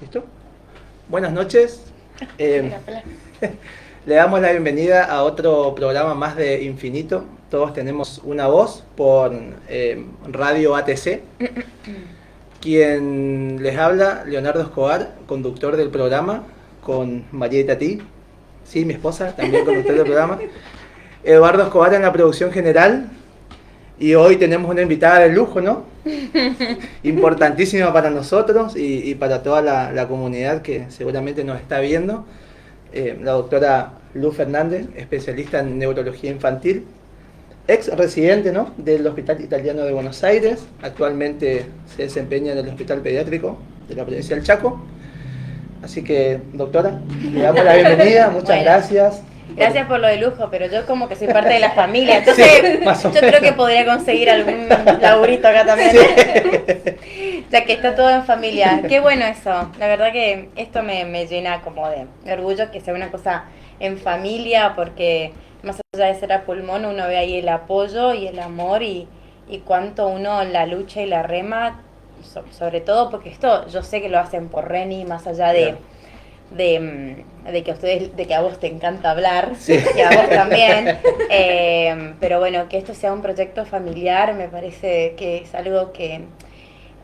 ¿Listo? Buenas noches. Le damos la bienvenida a otro programa más de Infinito. Todos tenemos una voz por Radio ATC. Quien les habla, Leonardo Escobar, conductor del programa, con María Itatí, sí, mi esposa, también conductor del programa. Eduardo Escobar en la producción general. Y hoy tenemos una invitada de lujo, ¿no? Importantísima para nosotros y para toda la comunidad que seguramente nos está viendo. La doctora Luz Fernández, especialista en neurología infantil, ex residente, ¿no?, del Hospital Italiano de Buenos Aires. Actualmente se desempeña en el Hospital Pediátrico de la provincia del Chaco. Así que, doctora, le damos la bienvenida, muchas gracias. Gracias por lo de lujo, pero yo como que soy parte de la familia, entonces sí, yo creo que podría conseguir algún laburito acá también, sí. Ya que está todo en familia. Qué bueno eso, la verdad que esto me llena como de orgullo que sea una cosa en familia, porque más allá de ser a pulmón uno ve ahí el apoyo y el amor y cuánto uno la lucha y la rema, sobre todo porque esto yo sé que lo hacen por Reni, más allá de que a vos te encanta hablar, sí, y a vos también, pero bueno, que esto sea un proyecto familiar me parece que es algo que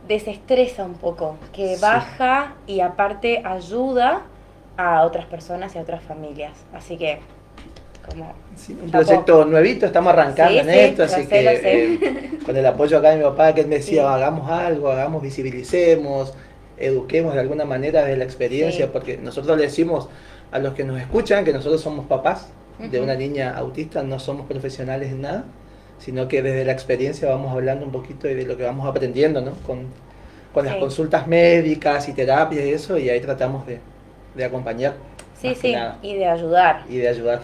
desestresa un poco, que baja y aparte ayuda a otras personas y a otras familias, así que como un proyecto nuevito, estamos arrancando en esto, así que con el apoyo acá de mi papá, que él me decía, hagamos algo, visibilicemos, eduquemos de alguna manera de la experiencia, porque nosotros le decimos a los que nos escuchan que nosotros somos papás de una niña autista, no somos profesionales en nada, sino que desde la experiencia vamos hablando un poquito de lo que vamos aprendiendo, ¿no?, con las consultas médicas y terapias y eso, y ahí tratamos de acompañar. Sí, y de ayudar. Y de ayudar.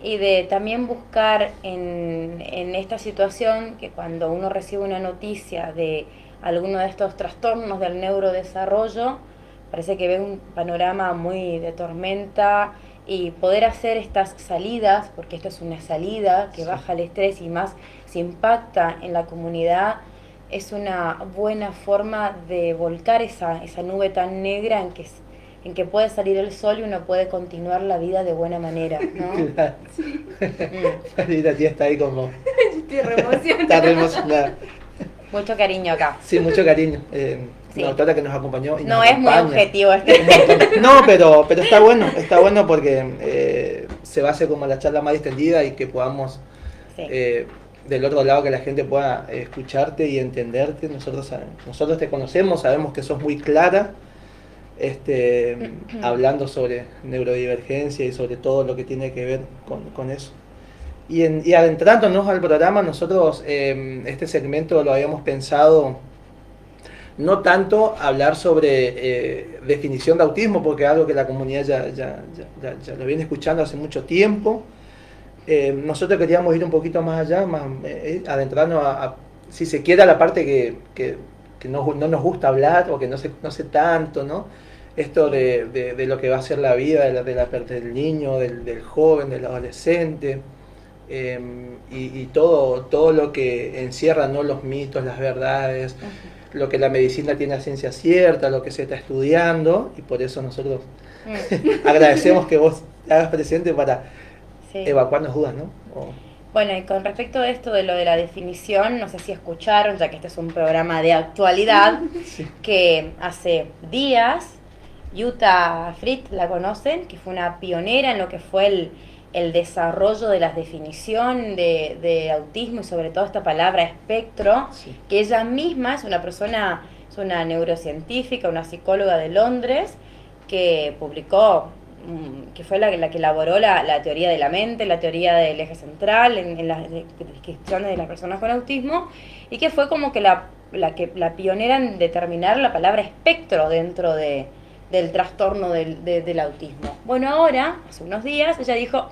Y de también buscar en esta situación que cuando uno recibe una noticia de alguno de estos trastornos del neurodesarrollo, parece que ve un panorama muy de tormenta, y poder hacer estas salidas, porque esto es una salida que baja el estrés y más se impacta en la comunidad, es una buena forma de volcar esa nube tan negra en que puede salir el sol y uno puede continuar la vida de buena manera, ¿no? Claro. Sí. La tía está ahí como... Estoy re emocionada. Está re emocionada. Mucho cariño acá. Sí, mucho cariño. La doctora que nos acompañó y no es muy objetivo este. No, pero está bueno porque se va a hacer como la charla más distendida y que podamos, del otro lado, que la gente pueda escucharte y entenderte. Nosotros te conocemos, sabemos que sos muy clara, hablando sobre neurodivergencia y sobre todo lo que tiene que ver con eso. Y adentrándonos al programa, nosotros este segmento lo habíamos pensado no tanto hablar sobre definición de autismo, porque es algo que la comunidad ya lo viene escuchando hace mucho tiempo. Nosotros queríamos ir un poquito más allá, adentrarnos a, si se quiere, a la parte que no nos gusta hablar o que no sé tanto, ¿no? Esto de lo que va a ser la vida del niño, del joven, del adolescente. Y todo lo que encierra, ¿no?, los mitos, las verdades, lo que la medicina tiene a ciencia cierta, lo que se está estudiando, y por eso nosotros agradecemos que vos te hagas presente para evacuarnos dudas, ¿no? Bueno, y con respecto a esto de lo de la definición, no sé si escucharon, ya que este es un programa de actualidad, que hace días Jutta Fritz, la conocen, que fue una pionera en lo que fue el desarrollo de la definición de autismo y sobre todo esta palabra espectro, que ella misma es una persona, es una neurocientífica, una psicóloga de Londres, que publicó, que fue la que elaboró la teoría de la mente, la teoría del eje central en las descripciones de las personas con autismo, y que fue como que la pionera en determinar la palabra espectro dentro del trastorno del autismo. Bueno, ahora, hace unos días, ella dijo,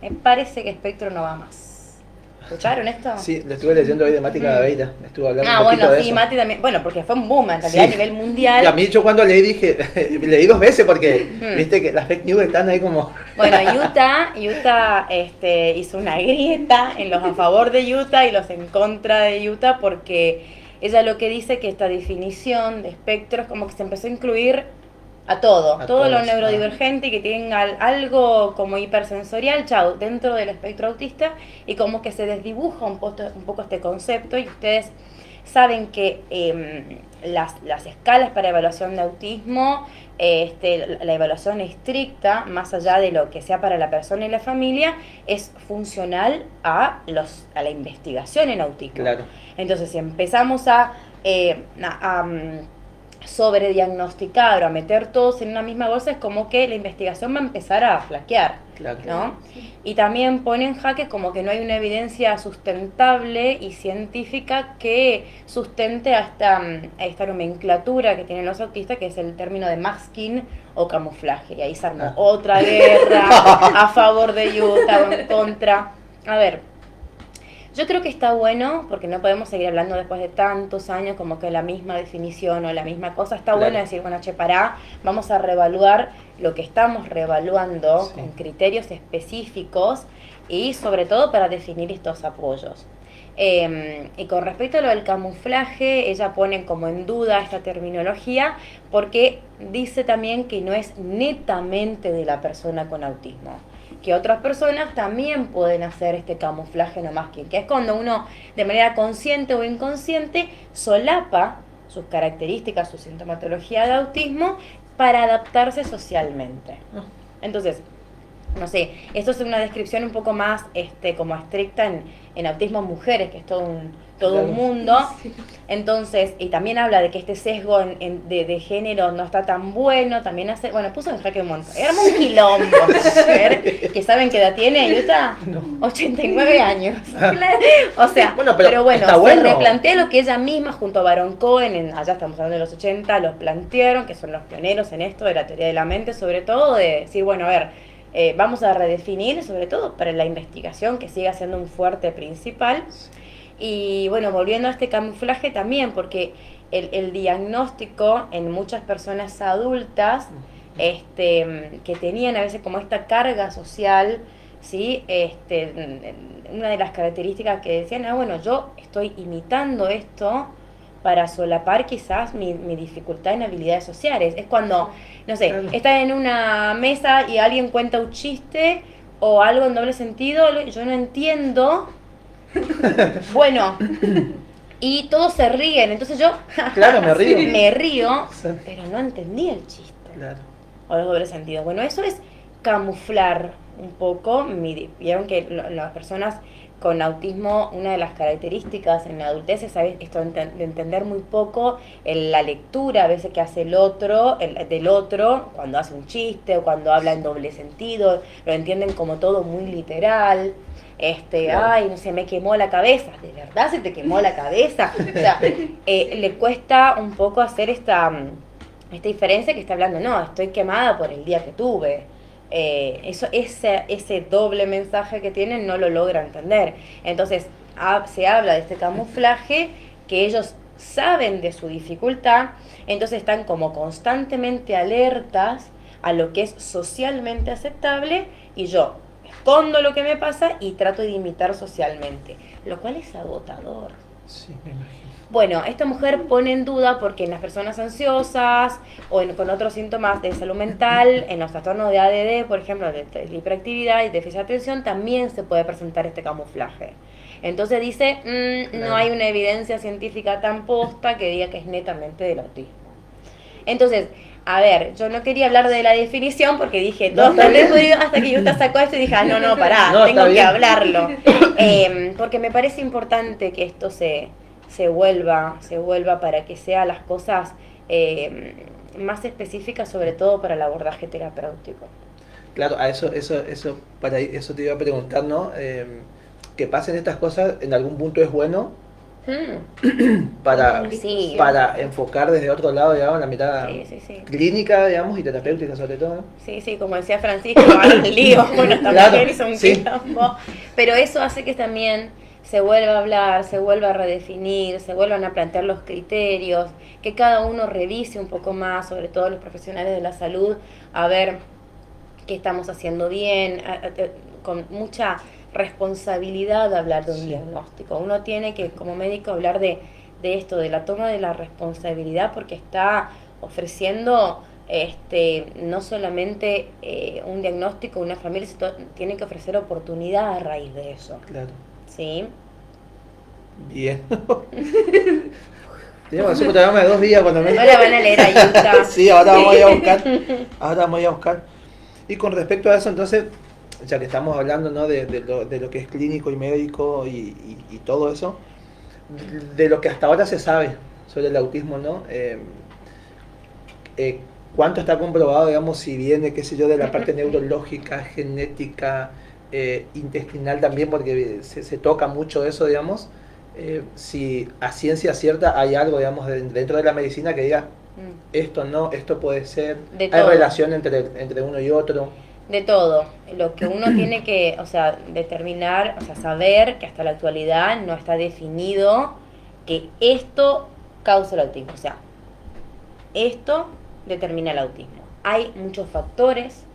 me parece que espectro no va más. ¿Escucharon esto? Sí, lo estuve leyendo hoy de Mati Cadaveira, estuve hablando un poquito de eso. Mati también, bueno, porque fue un boom en realidad a nivel mundial. Y a mí yo cuando leí dije, leí 2 veces porque viste que las fake news están ahí como... Bueno, Jutta hizo una grieta en los a favor de Jutta y los en contra de Jutta, porque ella lo que dice que esta definición de espectro es como que se empezó a incluir A todo, A todo lo todos, neurodivergente que tenga algo como hipersensorial, chau, dentro del espectro autista, y como que se desdibuja un poco este concepto, y ustedes saben que las escalas para evaluación de autismo, la evaluación estricta, más allá de lo que sea para la persona y la familia, es funcional a la investigación en autismo. Claro. Entonces, si empezamos a sobrediagnosticar o a meter todos en una misma bolsa, es como que la investigación va a empezar a flaquear, Claro. ¿no? Y también pone en jaque como que no hay una evidencia sustentable y científica que sustente a esta nomenclatura que tienen los autistas, que es el término de masking o camuflaje. Y ahí se armó otra guerra a favor de Utah o en contra. A ver, yo creo que está bueno, porque no podemos seguir hablando después de tantos años como que la misma definición o la misma cosa. Está bueno decir, bueno, che, pará, vamos a reevaluar lo que estamos reevaluando con criterios específicos y sobre todo para definir estos apoyos. Y con respecto a lo del camuflaje, ella pone como en duda esta terminología porque dice también que no es netamente de la persona con autismo, que otras personas también pueden hacer este camuflaje no más que es cuando uno de manera consciente o inconsciente solapa sus características, su sintomatología de autismo para adaptarse socialmente. Entonces, no sé, esto es una descripción un poco más como estricta en autismo en mujeres, que es todo un mundo. Entonces, y también habla de que este sesgo de género no está tan bueno, también hace, bueno, puso en jaque un montón. Era un quilombo, que ¿saben qué edad tiene Utah? No. 89 años. O sea, bueno, pero bueno, se replantea lo que ella misma junto a Baron Cohen, allá estamos hablando de los 80, los plantearon, que son los pioneros en esto de la teoría de la mente, sobre todo de decir, bueno, a ver, vamos a redefinir, sobre todo para la investigación, que siga siendo un fuerte principal. Y bueno, volviendo a este camuflaje también, porque el diagnóstico en muchas personas adultas que tenían a veces como esta carga social, ¿sí? Una de las características que decían, bueno, yo estoy imitando esto para solapar quizás mi dificultad en habilidades sociales. Es cuando, no sé, estás en una mesa y alguien cuenta un chiste o algo en doble sentido, yo no entiendo. Bueno, y todos se ríen, entonces yo claro, me río, pero no entendí el chiste. Claro. O los dobles sentidos. Bueno, eso es camuflar un poco. Vieron que las personas con autismo, una de las características en la adultez es esto de entender muy poco la lectura a veces que hace el otro, del otro, cuando hace un chiste o cuando habla en doble sentido, lo entienden como todo muy literal. Claro. Ay, no sé, me quemó la cabeza. ¿De verdad se te quemó la cabeza? O sea, le cuesta un poco hacer esta diferencia que está hablando, no, estoy quemada por el día que tuve. Ese doble mensaje que tienen no lo logra entender. Entonces, se habla de este camuflaje, que ellos saben de su dificultad, entonces están como constantemente alertas a lo que es socialmente aceptable, y yo escondo lo que me pasa y trato de imitar socialmente, lo cual es agotador. Sí, me imagino. Bueno, esta mujer pone en duda porque en las personas ansiosas o con otros síntomas de salud mental, en los trastornos de ADD, por ejemplo, de hiperactividad y déficit de atención, también se puede presentar este camuflaje. Entonces dice, claro, no hay una evidencia científica tan posta que diga que es netamente del autismo. Entonces, a ver, yo no quería hablar de la definición porque dije, hasta que Utah sacó esto y dije, no, pará, tengo que hablarlo. Porque me parece importante que esto se vuelva para que sean las cosas más específicas, sobre todo para el abordaje terapéutico. Claro, a eso te iba a preguntar, ¿no? Que pasen estas cosas en algún punto es bueno para enfocar desde otro lado, digamos, la mirada clínica, digamos, y terapéutica sobre todo, ¿no? Sí, como decía Francisco, el lío, bueno, también hizo un quilombo, pero eso hace que también se vuelva a hablar, se vuelva a redefinir, se vuelvan a plantear los criterios, que cada uno revise un poco más, sobre todo los profesionales de la salud, a ver qué estamos haciendo bien, con mucha responsabilidad de hablar de un diagnóstico. Uno tiene que, como médico, hablar de esto, de la toma de la responsabilidad, porque está ofreciendo No solamente un diagnóstico, una familia tiene que ofrecer oportunidad a raíz de eso. Claro. ¿Sí? Bien. Tenemos que hacer un programa de 2 días cuando me... Ahora van a leer a Utah. Sí, ahora vamos a ir a buscar. Ahora vamos a ir a buscar. Y con respecto a eso, entonces, ya que estamos hablando, ¿no? de lo que es clínico y médico y todo eso, de lo que hasta ahora se sabe sobre el autismo, ¿no? Eh, ¿Cuánto está comprobado, digamos, si viene, qué sé yo, de la parte neurológica, genética, intestinal también, porque se toca mucho eso, digamos? Si a ciencia cierta hay algo, digamos, dentro de la medicina que diga, esto no, esto puede ser, De hay todo. relación entre uno y otro. De todo. Lo que uno tiene que, o sea, determinar, o sea, saber que hasta la actualidad no está definido que esto causa el autismo. O sea, esto determina el autismo. Hay muchos factores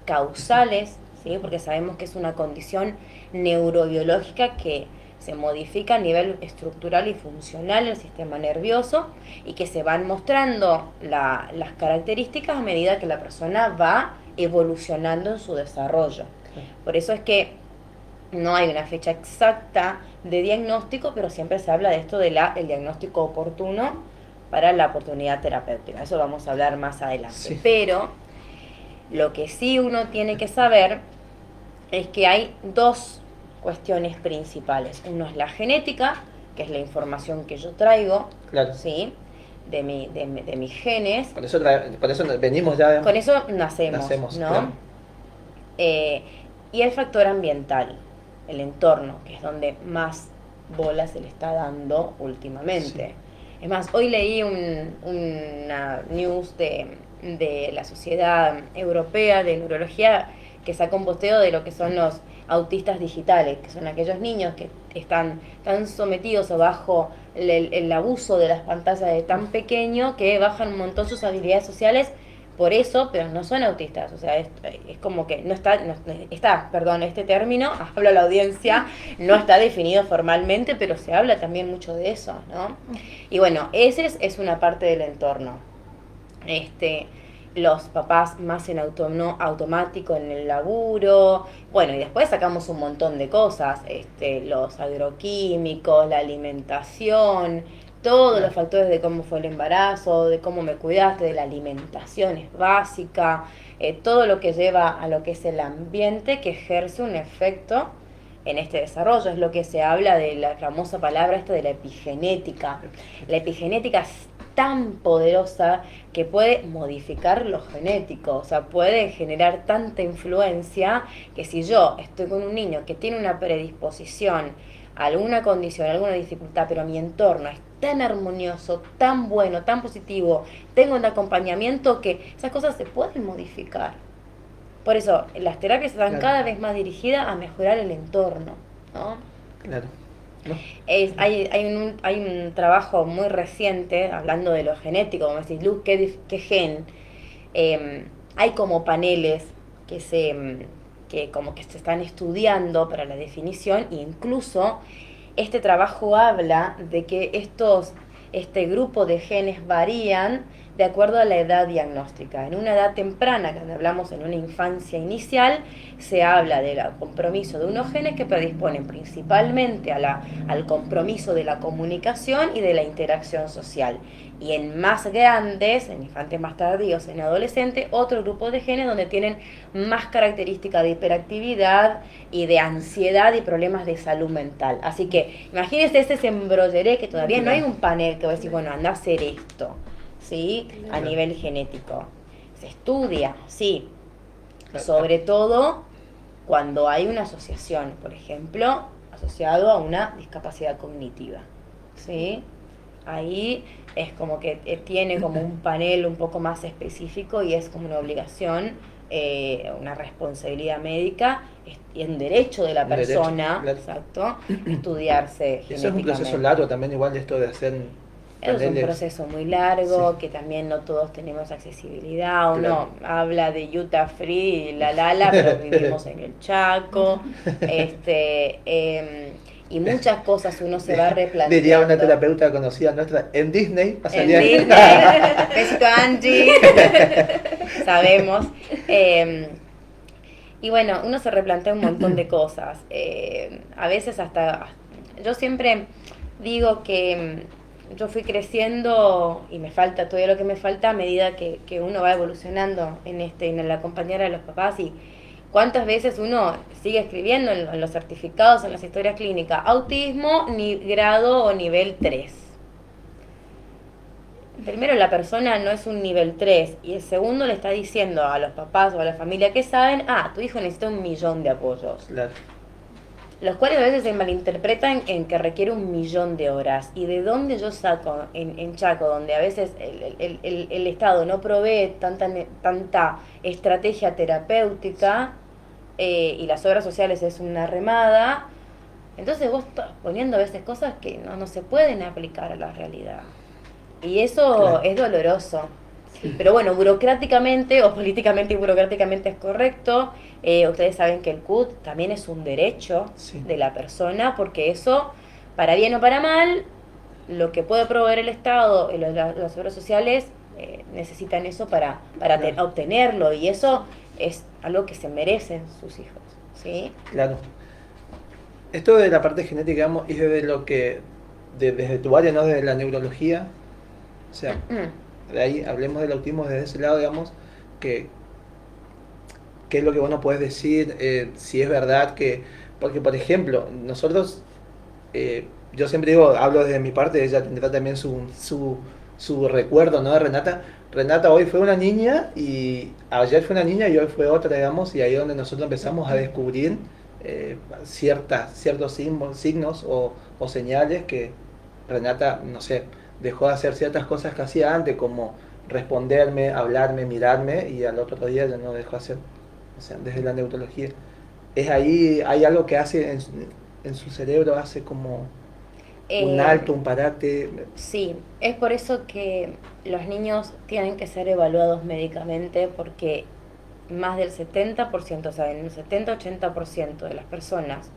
causales, ¿sí? Porque sabemos que es una condición neurobiológica que se modifica a nivel estructural y funcional el sistema nervioso y que se van mostrando las características a medida que la persona va evolucionando en su desarrollo. Por eso es que no hay una fecha exacta de diagnóstico, pero siempre se habla de esto del diagnóstico oportuno para la oportunidad terapéutica. Eso vamos a hablar más adelante. Sí. Pero lo que sí uno tiene que saber es que hay dos cuestiones principales. Uno es la genética, que es la información que yo traigo, Claro. ¿sí? De mis genes. Por eso venimos ya. Con eso nacemos, ¿no? Claro. Y el factor ambiental, el entorno, que es donde más bola se le está dando últimamente. Sí. Es más, hoy leí una news de la Sociedad Europea de Neurología que sacó un posteo de lo que son los autistas digitales, que son aquellos niños que están tan sometidos o bajo el abuso de las pantallas de tan pequeño que bajan un montón sus habilidades sociales por eso, pero no son autistas. O sea, es como que no está, este término, hablo a la audiencia, no está definido formalmente, pero se habla también mucho de eso, ¿no? Y bueno, ese es una parte del entorno. Los papás más en automático en el laburo, bueno, y después sacamos un montón de cosas, los agroquímicos, la alimentación, todos los factores de cómo fue el embarazo, de cómo me cuidaste, de la alimentación es básica, todo lo que lleva a lo que es el ambiente que ejerce un efecto en este desarrollo. Es lo que se habla de la famosa palabra esta de la epigenética. La epigenética es tan poderosa que puede modificar lo genético, o sea, puede generar tanta influencia que si yo estoy con un niño que tiene una predisposición a alguna condición, alguna dificultad, pero mi entorno es tan armonioso, tan bueno, tan positivo, tengo un acompañamiento que esas cosas se pueden modificar. Por eso, las terapias están cada vez más dirigidas a mejorar el entorno, ¿no? Claro. ¿No? Hay un trabajo muy reciente, hablando de lo genético, como decís, Luz, ¿qué gen? Hay como paneles que como que se están estudiando para la definición, e incluso este trabajo habla de que este grupo de genes varían de acuerdo a la edad diagnóstica. En una edad temprana, cuando hablamos en una infancia inicial, se habla del compromiso de unos genes que predisponen principalmente al compromiso de la comunicación y de la interacción social. Y en más grandes, en infantes más tardíos, en adolescentes, otro grupo de genes donde tienen más características de hiperactividad y de ansiedad y problemas de salud mental. Así que imagínense ese embrolleré que todavía no hay un panel que va a decir, bueno, anda a hacer esto, ¿sí? A nivel genético. Se estudia, sí. Sobre todo cuando hay una asociación, por ejemplo, asociado a una discapacidad cognitiva, ¿sí? Ahí es como que tiene como un panel un poco más específico y es como una obligación, una responsabilidad médica y un derecho de la persona, exacto, estudiarse genéticamente. Eso es un proceso largo también, igual esto de hacer es un proceso muy largo, que también no todos tenemos accesibilidad. Uno habla de Utah Free y la Lala, pero vivimos en el Chaco. y muchas cosas uno se va replanteando. Diría una terapeuta conocida nuestra, en Disney pasaría. En Disney, besito Angie, sabemos. Y bueno, uno se replantea un montón de cosas. A veces hasta, yo siempre digo que yo fui creciendo y me falta todavía lo que me falta a medida que uno va evolucionando en el acompañar a los papás. Y cuántas veces uno sigue escribiendo en los certificados, en las historias clínicas, autismo ni grado o nivel 3. Primero, la persona no es un nivel 3 y el segundo le está diciendo a los papás o a la familia que saben, tu hijo necesita 1.000.000 de apoyos. Claro. Los cuales a veces se malinterpretan en que requiere 1.000.000 de horas. ¿Y de dónde yo saco en Chaco, donde a veces el Estado no provee tanta estrategia terapéutica y las obras sociales es una remada? Entonces vos estás poniendo a veces cosas que no se pueden aplicar a la realidad. Y eso Claro. es doloroso. Pero bueno, burocráticamente o políticamente y burocráticamente es correcto. Ustedes saben que el CUT también es un derecho de la persona, porque eso, para bien o para mal, lo que puede proveer el Estado y las obras sociales necesitan eso para Claro. obtenerlo, y eso es algo que se merecen sus hijos, ¿sí? Claro. Esto de la parte genética, digamos, es de lo que, desde tu área, ¿no? Desde la neurología, o sea, de ahí hablemos del autismo desde ese lado, digamos, que qué es lo que vos nos podés decir, si es verdad que, porque por ejemplo, nosotros, yo siempre digo, hablo desde mi parte, ella tendrá también su recuerdo, ¿no? De Renata. Renata hoy fue una niña y ayer fue una niña y hoy fue otra, digamos, y ahí es donde nosotros empezamos a descubrir ciertos signos o señales que Renata, no sé, dejó de hacer ciertas cosas que hacía antes, como responderme, hablarme, mirarme, y al otro día ya no dejó de hacer. O sea, desde la neurología. Es ahí, hay algo que hace en su cerebro, hace como un alto, un parate. Sí, es por eso que los niños tienen que ser evaluados médicamente, porque más del 70%, o sea, en el 70-80% de las personas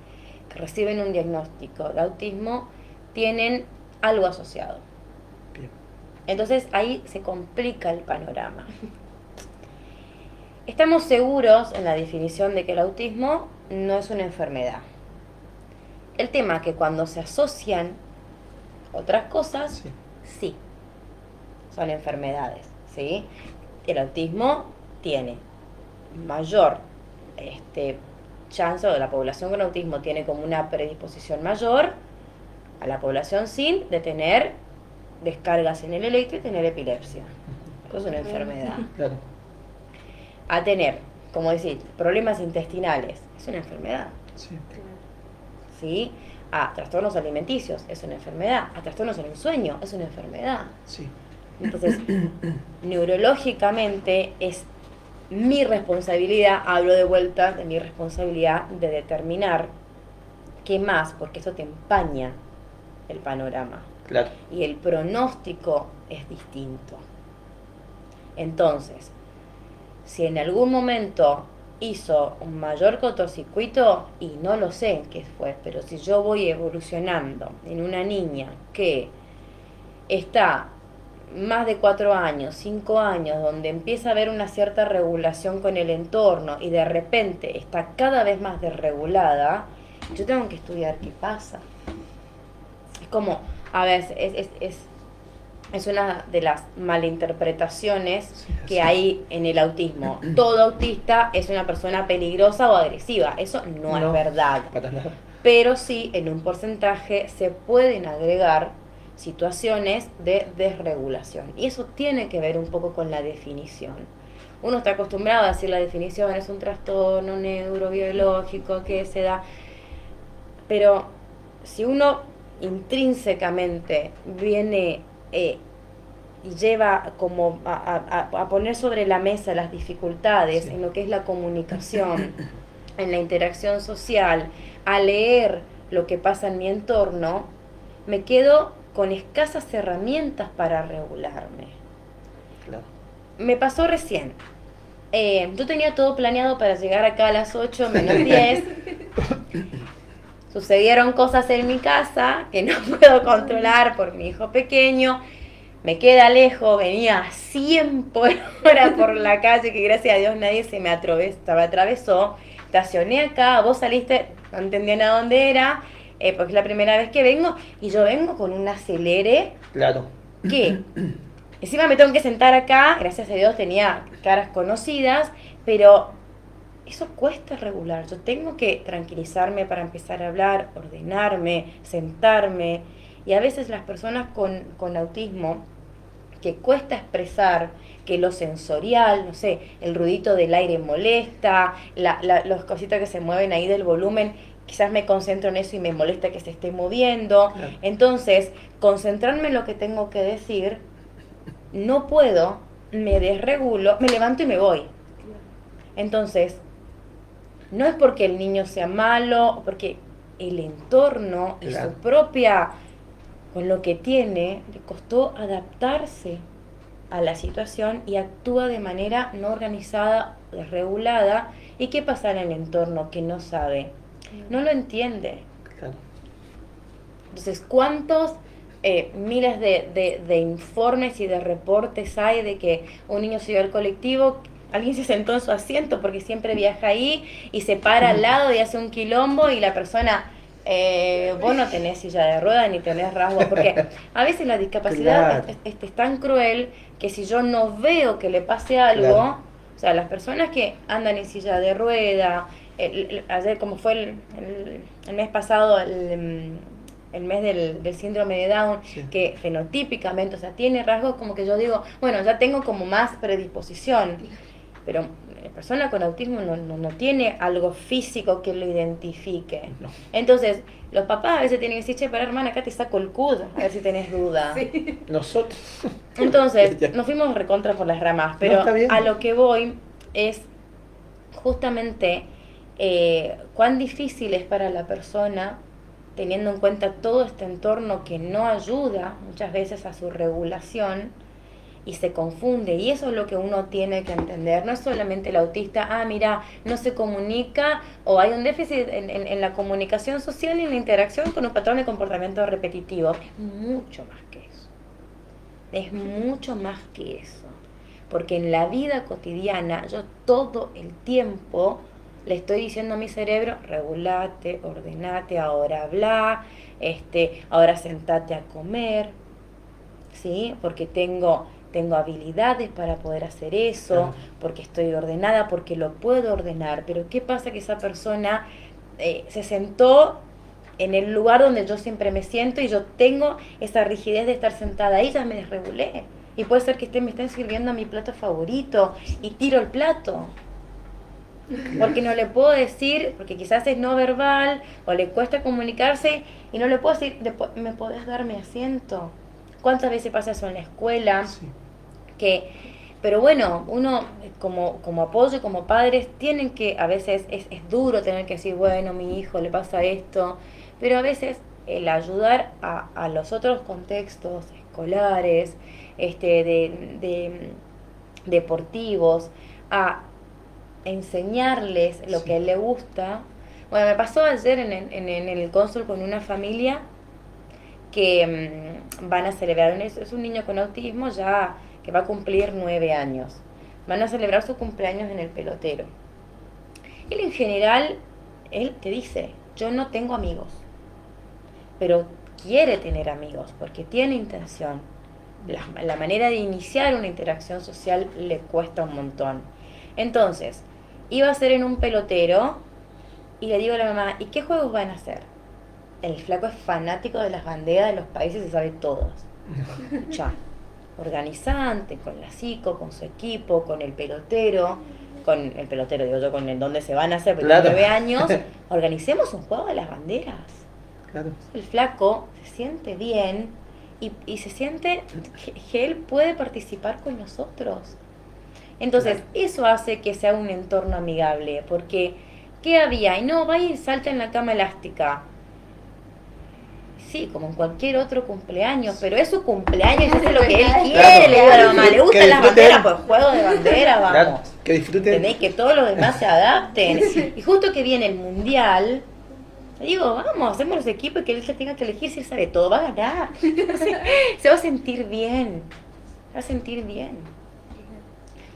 que reciben un diagnóstico de autismo tienen algo asociado. Bien. Entonces ahí se complica el panorama. Estamos seguros en la definición de que el autismo no es una enfermedad. El tema es que cuando se asocian otras cosas, sí, son enfermedades, ¿sí? El autismo tiene mayor chance, o la población con autismo tiene como una predisposición mayor a la población sin de tener descargas en el electro y tener epilepsia. Eso es una enfermedad. Claro. A tener, como decir, problemas intestinales, es una enfermedad. Sí. ¿Sí? A trastornos alimenticios, es una enfermedad. A trastornos en el sueño, es una enfermedad. Sí. Entonces, neurológicamente es mi responsabilidad, hablo de vuelta de mi responsabilidad de determinar qué más, porque eso te empaña el panorama. Claro. Y el pronóstico es distinto. Entonces, si en algún momento hizo un mayor cortocircuito, y no lo sé qué fue, pero si yo voy evolucionando en una niña que está más de 4 años, 5 años, donde empieza a haber una cierta regulación con el entorno y de repente está cada vez más desregulada, yo tengo que estudiar qué pasa. Es como, a veces, es una de las malinterpretaciones que hay en el autismo. Todo autista es una persona peligrosa o agresiva. Eso no es verdad. Para nada. Pero sí, en un porcentaje se pueden agregar situaciones de desregulación. Y eso tiene que ver un poco con la definición. Uno está acostumbrado a decir la definición es un trastorno neurobiológico que se da. Pero si uno intrínsecamente viene y lleva como a poner sobre la mesa las dificultades en lo que es la comunicación, en la interacción social, a leer lo que pasa en mi entorno, me quedo con escasas herramientas para regularme. Claro. Me pasó recién. Yo tenía todo planeado para llegar acá a las 8 menos 10. sucedieron cosas en mi casa que no puedo controlar por mi hijo pequeño. Me queda lejos, venía a 100 por hora por la calle, que gracias a Dios nadie se me atravesó. Estacioné acá, vos saliste, no entendían a dónde era, porque es la primera vez que vengo, y yo vengo con un acelere. Claro. Que encima me tengo que sentar acá, gracias a Dios tenía caras conocidas, pero eso cuesta regular. Yo tengo que tranquilizarme para empezar a hablar, ordenarme, sentarme. Y a veces las personas con autismo, que cuesta expresar, que lo sensorial, no sé, el ruidito del aire molesta, las cositas que se mueven ahí del volumen, quizás me concentro en eso y me molesta que se esté moviendo. Claro. Entonces, concentrarme en lo que tengo que decir, no puedo, me desregulo, me levanto y me voy. Entonces, no es porque el niño sea malo, porque el entorno y su propia, con lo que tiene, le costó adaptarse a la situación y actúa de manera no organizada, desregulada. ¿Y qué pasa en el entorno que no sabe? No lo entiende. Claro. Entonces, ¿cuántos miles de informes y de reportes hay de que un niño subió al colectivo, alguien se sentó en su asiento porque siempre viaja ahí y se para al lado y hace un quilombo y la persona, vos no tenés silla de ruedas ni tenés rasgos? Porque a veces la discapacidad es tan cruel que si yo no veo que le pase algo, o sea, las personas que andan en silla de rueda, ayer como fue el mes pasado, el mes del síndrome de Down, que fenotípicamente, o sea, tiene rasgos como que yo digo, bueno, ya tengo como más predisposición, pero la persona con autismo no tiene algo físico que lo identifique. No. Entonces, los papás a veces tienen que decir, che, para hermana, acá te saco el CUD, a ver si tenés duda. Sí. Nosotros. Entonces, nos fuimos recontra por las ramas, pero a lo que voy es justamente cuán difícil es para la persona, teniendo en cuenta todo este entorno que no ayuda muchas veces a su regulación y se confunde. Y eso es lo que uno tiene que entender. No es solamente el autista, mira, no se comunica, o hay un déficit en la comunicación social y en la interacción con un patrón de comportamiento repetitivo. Es mucho más que eso. Es mucho más que eso. Porque en la vida cotidiana, yo todo el tiempo le estoy diciendo a mi cerebro, regulate, ordenate, ahora habla, ahora sentate a comer, ¿sí? Porque tengo habilidades para poder hacer eso, porque estoy ordenada, porque lo puedo ordenar. Pero ¿qué pasa? Que esa persona se sentó en el lugar donde yo siempre me siento y yo tengo esa rigidez de estar sentada ahí, ya me desregulé. Y puede ser que me estén sirviendo a mi plato favorito y tiro el plato. Porque no le puedo decir, porque quizás es no verbal o le cuesta comunicarse y no le puedo decir, ¿me podés dar mi asiento? ¿Cuántas veces pasa eso en la escuela? Sí. Pero bueno, uno como apoyo, como padres, tienen que, a veces es duro tener que decir, bueno, mi hijo le pasa esto, pero a veces el ayudar a los otros contextos escolares, deportivos, a enseñarles lo que a él le gusta. Bueno, me pasó ayer en el cónsul con una familia que van a celebrar, es un niño con autismo ya que va a cumplir 9 años. Van a celebrar su cumpleaños en el pelotero. Él en general, él te dice, yo no tengo amigos, pero quiere tener amigos porque tiene intención. La manera de iniciar una interacción social le cuesta un montón. Entonces, iba a ser en un pelotero y le digo a la mamá, ¿y qué juegos van a hacer? El flaco es fanático de las banderas de los países y sabe todas. Ya, organizante, con la psico, con su equipo, con el pelotero, digo yo, con el donde se van a hacer, porque claro. 9 años, organicemos un juego de las banderas. Claro. El flaco se siente bien y se siente que él puede participar con nosotros. Entonces, claro. Eso hace que sea un entorno amigable, porque ¿qué había? Y no, vaya y salta en la cama elástica. Sí, como en cualquier otro cumpleaños, pero es su cumpleaños, hace lo que él quiere, claro. Le digo a la mamá, ¿le gustan las banderas? Pues juego de bandera, vamos. Claro, que disfruten. Tenéis que todos los demás se adapten. Sí. Y justo que viene el mundial, Le digo, vamos, hacemos los equipos y que él se tenga que elegir si él sabe todo, va a ganar. Se va a sentir bien. Se va a sentir bien.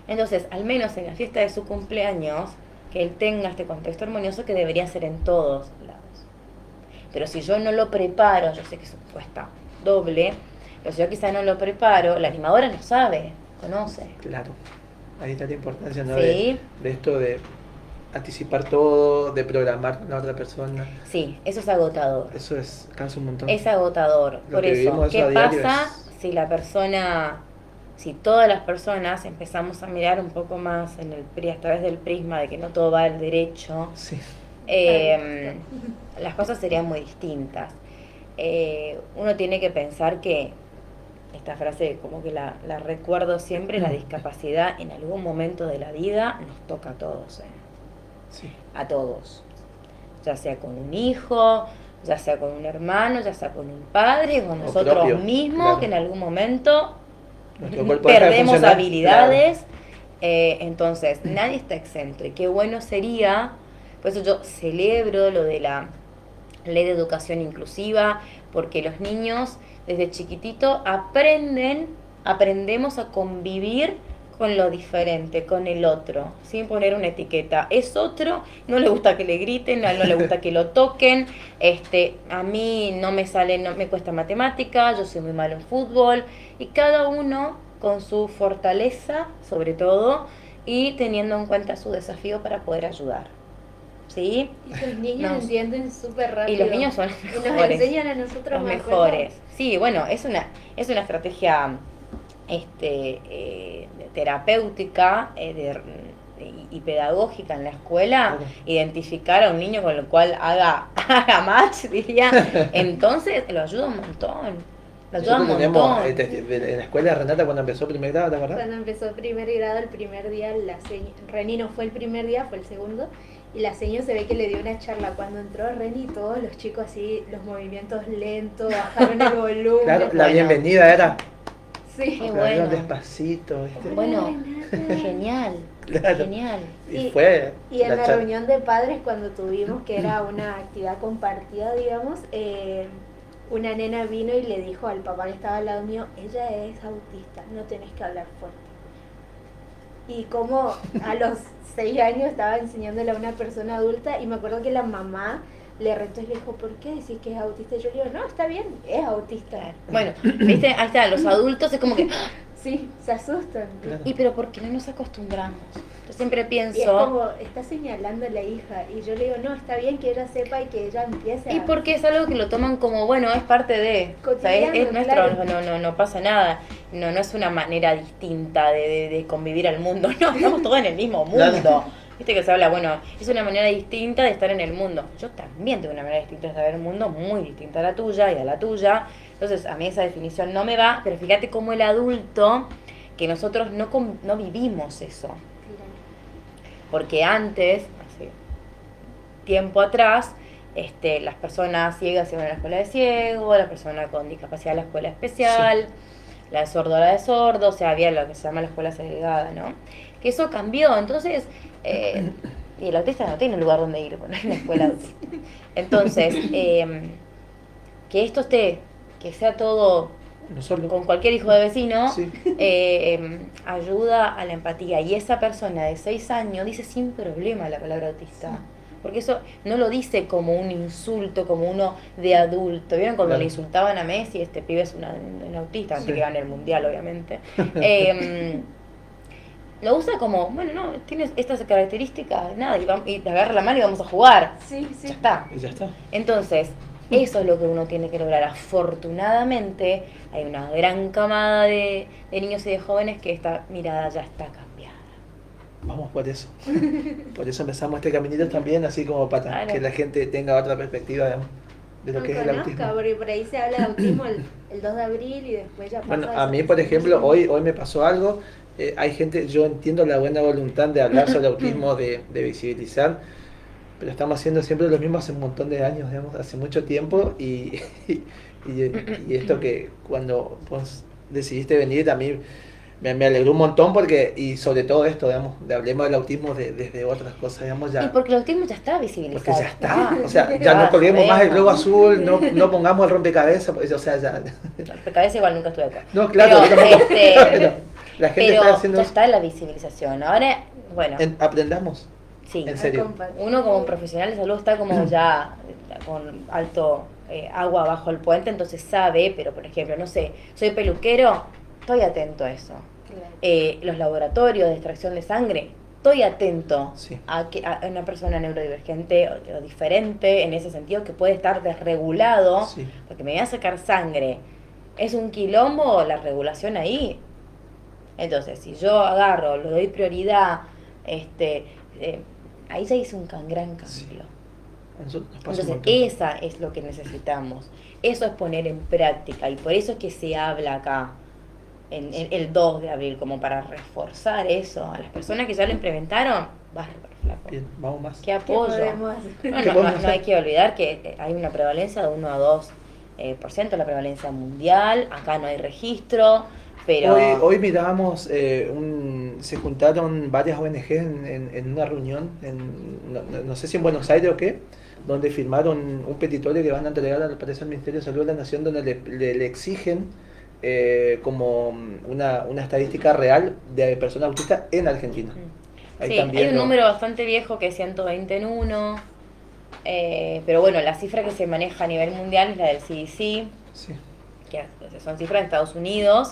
Entonces, al menos en la fiesta de su cumpleaños, que él tenga este contexto armonioso que debería ser en todos lados. Pero si yo no lo preparo, yo sé que eso cuesta doble, pero si yo quizá no lo preparo, la animadora no sabe, conoce. Claro, ahí está la importancia, ¿no? Sí. De esto de anticipar todo, de programar con la otra persona. Sí, eso es agotador. Eso cansa un montón. Es agotador. Lo Por que eso, vivimos eso ¿qué a diario pasa si la persona, si todas las personas empezamos a mirar un poco más en a través del prisma de que no todo va al derecho? Sí. Las cosas serían muy distintas. Uno tiene que pensar que esta frase como que la recuerdo siempre, la discapacidad en algún momento de la vida nos toca a todos, Sí. a todos, ya sea con un hijo, ya sea con un hermano, ya sea con un padre, con nosotros propio, mismos, claro. que en algún momento Nuestro cuerpo deja de perdemos funcionar, habilidades, claro. Entonces nadie está exento y qué bueno sería, por eso yo celebro lo de la ley de educación inclusiva, porque los niños desde chiquitito aprendemos a convivir con lo diferente, con el otro, sin poner una etiqueta. Es otro, no le gusta que le griten, a él no le gusta que lo toquen, a mí no me cuesta matemática, yo soy muy malo en fútbol, y cada uno con su fortaleza, sobre todo, y teniendo en cuenta su desafío para poder ayudar. ¿Sí? Y los niños entienden súper rápido. Y los niños son los mejores. Y nos enseñan a nosotros los mejores. Sí, bueno, es una estrategia terapéutica y pedagógica en la escuela, identificar a un niño con el cual haga match, diría. Entonces lo ayuda un montón. Lo ayuda un montón. En la escuela de Renata cuando empezó primer grado, ¿te acordás? Cuando empezó primer grado, el primer día, Reni no fue el primer día, fue el segundo. Y la señora se ve que le dio una charla. Cuando entró Reni, todos los chicos así, los movimientos lentos, bajaron el volumen. Claro, la bienvenida era. Sí, qué bueno. Despacito, ¿viste? Bueno, genial. Claro. Genial. Y fue. Y en la reunión de padres, cuando tuvimos, que era una actividad compartida, digamos, una nena vino y le dijo al papá que estaba al lado mío: ella es autista, no tenés que hablar fuerte. Y como a los 6 años estaba enseñándole a una persona adulta, y me acuerdo que la mamá le retó y le dijo: ¿por qué decís que es autista? Y yo le digo: no, está bien, es autista. Bueno, viste, ahí está, los adultos es como que, sí, se asustan. Claro. y pero ¿por qué no nos acostumbramos? Yo siempre pienso, Y es como, está señalando a la hija, y yo le digo: no, está bien que ella sepa y que ella empiece a... y porque es algo que lo toman como, bueno, es parte de, o sea, es nuestro, claro. no pasa nada, no es una manera distinta de convivir al mundo, no, estamos todos en el mismo mundo. Claro. Viste que se habla, bueno, es una manera distinta de estar en el mundo. Yo también tengo una manera distinta de estar en el mundo, muy distinta a la tuya y a la tuya. Entonces, a mí esa definición no me va, pero fíjate cómo el adulto, que nosotros no vivimos eso. Porque antes, hace tiempo atrás, las personas ciegas iban a la escuela de ciego, la persona con discapacidad a la escuela especial, sí. La de sordo a la de sordo, o sea, había lo que se llama la escuela segregada, ¿no? Que eso cambió, entonces, y el autista no tiene lugar donde ir, bueno, hay una escuela autista. Entonces, que esto que sea todo con cualquier hijo de vecino, sí. Ayuda a la empatía. Y esa persona de 6 años dice sin problema la palabra autista. Sí. Porque eso no lo dice como un insulto, como uno de adulto. ¿Vieron cuando le insultaban a Messi? Este pibe es un autista, antes que gane el mundial, obviamente. Lo usa como, bueno, no, tienes estas características, nada, y te agarra la mano y vamos a jugar. Sí, sí. Ya está. Y ya está. Entonces, eso es lo que uno tiene que lograr. Afortunadamente, hay una gran camada de niños y de jóvenes que esta mirada ya está cambiada. Vamos por eso. Por eso empezamos este caminito también, así como para que la gente tenga otra perspectiva de lo que es el autismo. Porque por ahí se habla de autismo el 2 de abril y después ya pasa. Bueno, a mí, por ejemplo, hoy me pasó algo. Hay gente, yo entiendo la buena voluntad de hablar sobre autismo, de visibilizar, pero estamos haciendo siempre lo mismo hace un montón de años, digamos, hace mucho tiempo, y esto que cuando vos decidiste venir, a mí me alegró un montón porque, y sobre todo esto, digamos, hablemos del autismo desde otras cosas, digamos, Y ya. porque el autismo ya está visibilizado. Porque ya está, o sea, ya no colguemos más el globo azul, no pongamos el rompecabezas, pues, o sea, ya. El rompecabezas igual nunca estuve de acuerdo. No, claro, pero, yo tampoco. Pero la gente pero está haciendo ya eso. está la visibilización. Ahora, bueno, Aprendamos, sí. en serio. Uno como profesional de salud está como ya con alto agua bajo el puente, entonces sabe, pero por ejemplo, no sé, soy peluquero, estoy atento a eso. Claro. Los laboratorios de extracción de sangre, estoy atento Sí. a una persona neurodivergente o diferente en ese sentido que puede estar desregulado, Sí. porque me voy a sacar sangre. Es un quilombo la regulación ahí. Entonces, si yo agarro, le doy prioridad, ahí ya hice un gran cambio. Sí. Nos pasa un Entonces, montón. esa es lo que necesitamos. Eso es poner en práctica y por eso es que se habla acá en el 2 de abril, como para reforzar eso. A las personas que ya lo implementaron, bárbaro, flaco. Bien, vamos más. Qué ¿Qué apoyo. podemos hacer? No, ¿Qué no, podemos no hacer? hay que olvidar que hay una prevalencia de 1 a 2 por ciento, la prevalencia mundial. Acá no hay registro, pero Hoy mirábamos, se juntaron varias ONG en una reunión, no sé si en Buenos Aires o qué, donde firmaron un petitorio que van a entregar parece al Ministerio de Salud de la Nación, donde le exigen como una estadística real de personas autistas en Argentina. Ahí sí, también hay un número bastante viejo que es 120 en 1, pero bueno, la cifra que se maneja a nivel mundial es la del CDC, Sí, que son cifras de Estados Unidos,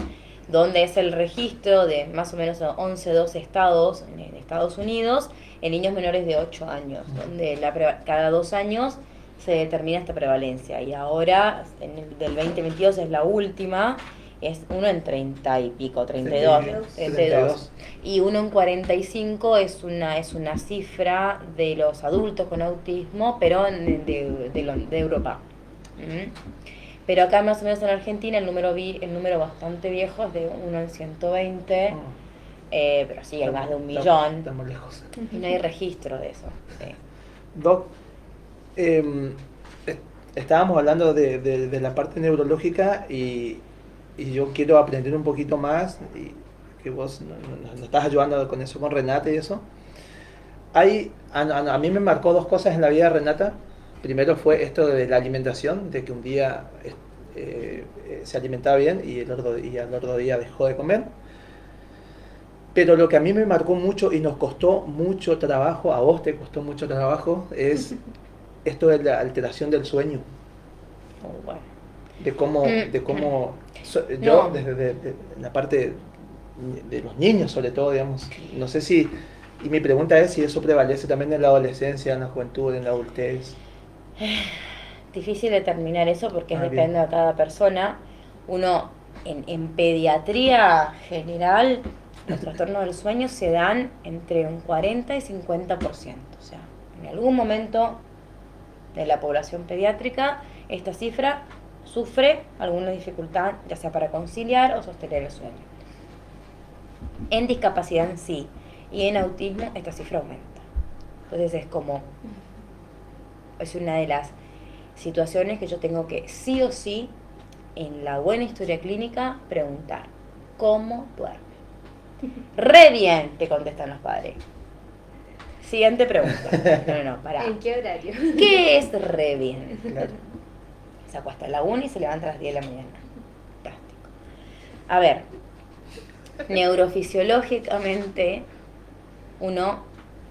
donde es el registro de más o menos 11, 12 estados en Estados Unidos en niños menores de 8 años, donde cada 2 años se determina esta prevalencia. Y ahora, del 2022 es la última, es 1 en 30 y pico, 32. 32. Y 1 en 45 es una cifra de los adultos con autismo, pero de Europa. ¿Mm? Pero acá más o menos en Argentina el número bastante viejo es de 1 en 120, pero sí, hay más de 1 millón Estamos lejos. y no hay registro de eso. Sí. Doc, estábamos hablando de la parte neurológica y yo quiero aprender un poquito más y que vos nos estás ayudando con eso, con Renata y eso. A mí me marcó dos cosas en la vida de Renata. Primero fue esto de la alimentación, de que un día se alimentaba bien y al otro día dejó de comer. Pero lo que a mí me marcó mucho y nos costó mucho trabajo, a vos te costó mucho trabajo, es esto de la alteración del sueño. Muy bueno. De cómo yo, No. desde la parte de los niños sobre todo, digamos, no sé si, y mi pregunta es si eso prevalece también en la adolescencia, en la juventud, en la adultez. Difícil determinar eso porque Bien. depende de cada persona. Uno, en pediatría general, los trastornos del sueño se dan entre un 40 y 50%. O sea, en algún momento de la población pediátrica, esta cifra sufre alguna dificultad, ya sea para conciliar o sostener el sueño. En discapacidad en sí y en autismo, esta cifra aumenta. Entonces es una de las situaciones que yo tengo que sí o sí, en la buena historia clínica, preguntar, ¿cómo duerme? Re bien, te contestan los padres. Siguiente pregunta. No, pará. ¿En qué horario? ¿Qué es re bien? Claro. Se acuesta a la 1 y se levanta a las 10 de la mañana. Fantástico. A ver, neurofisiológicamente, uno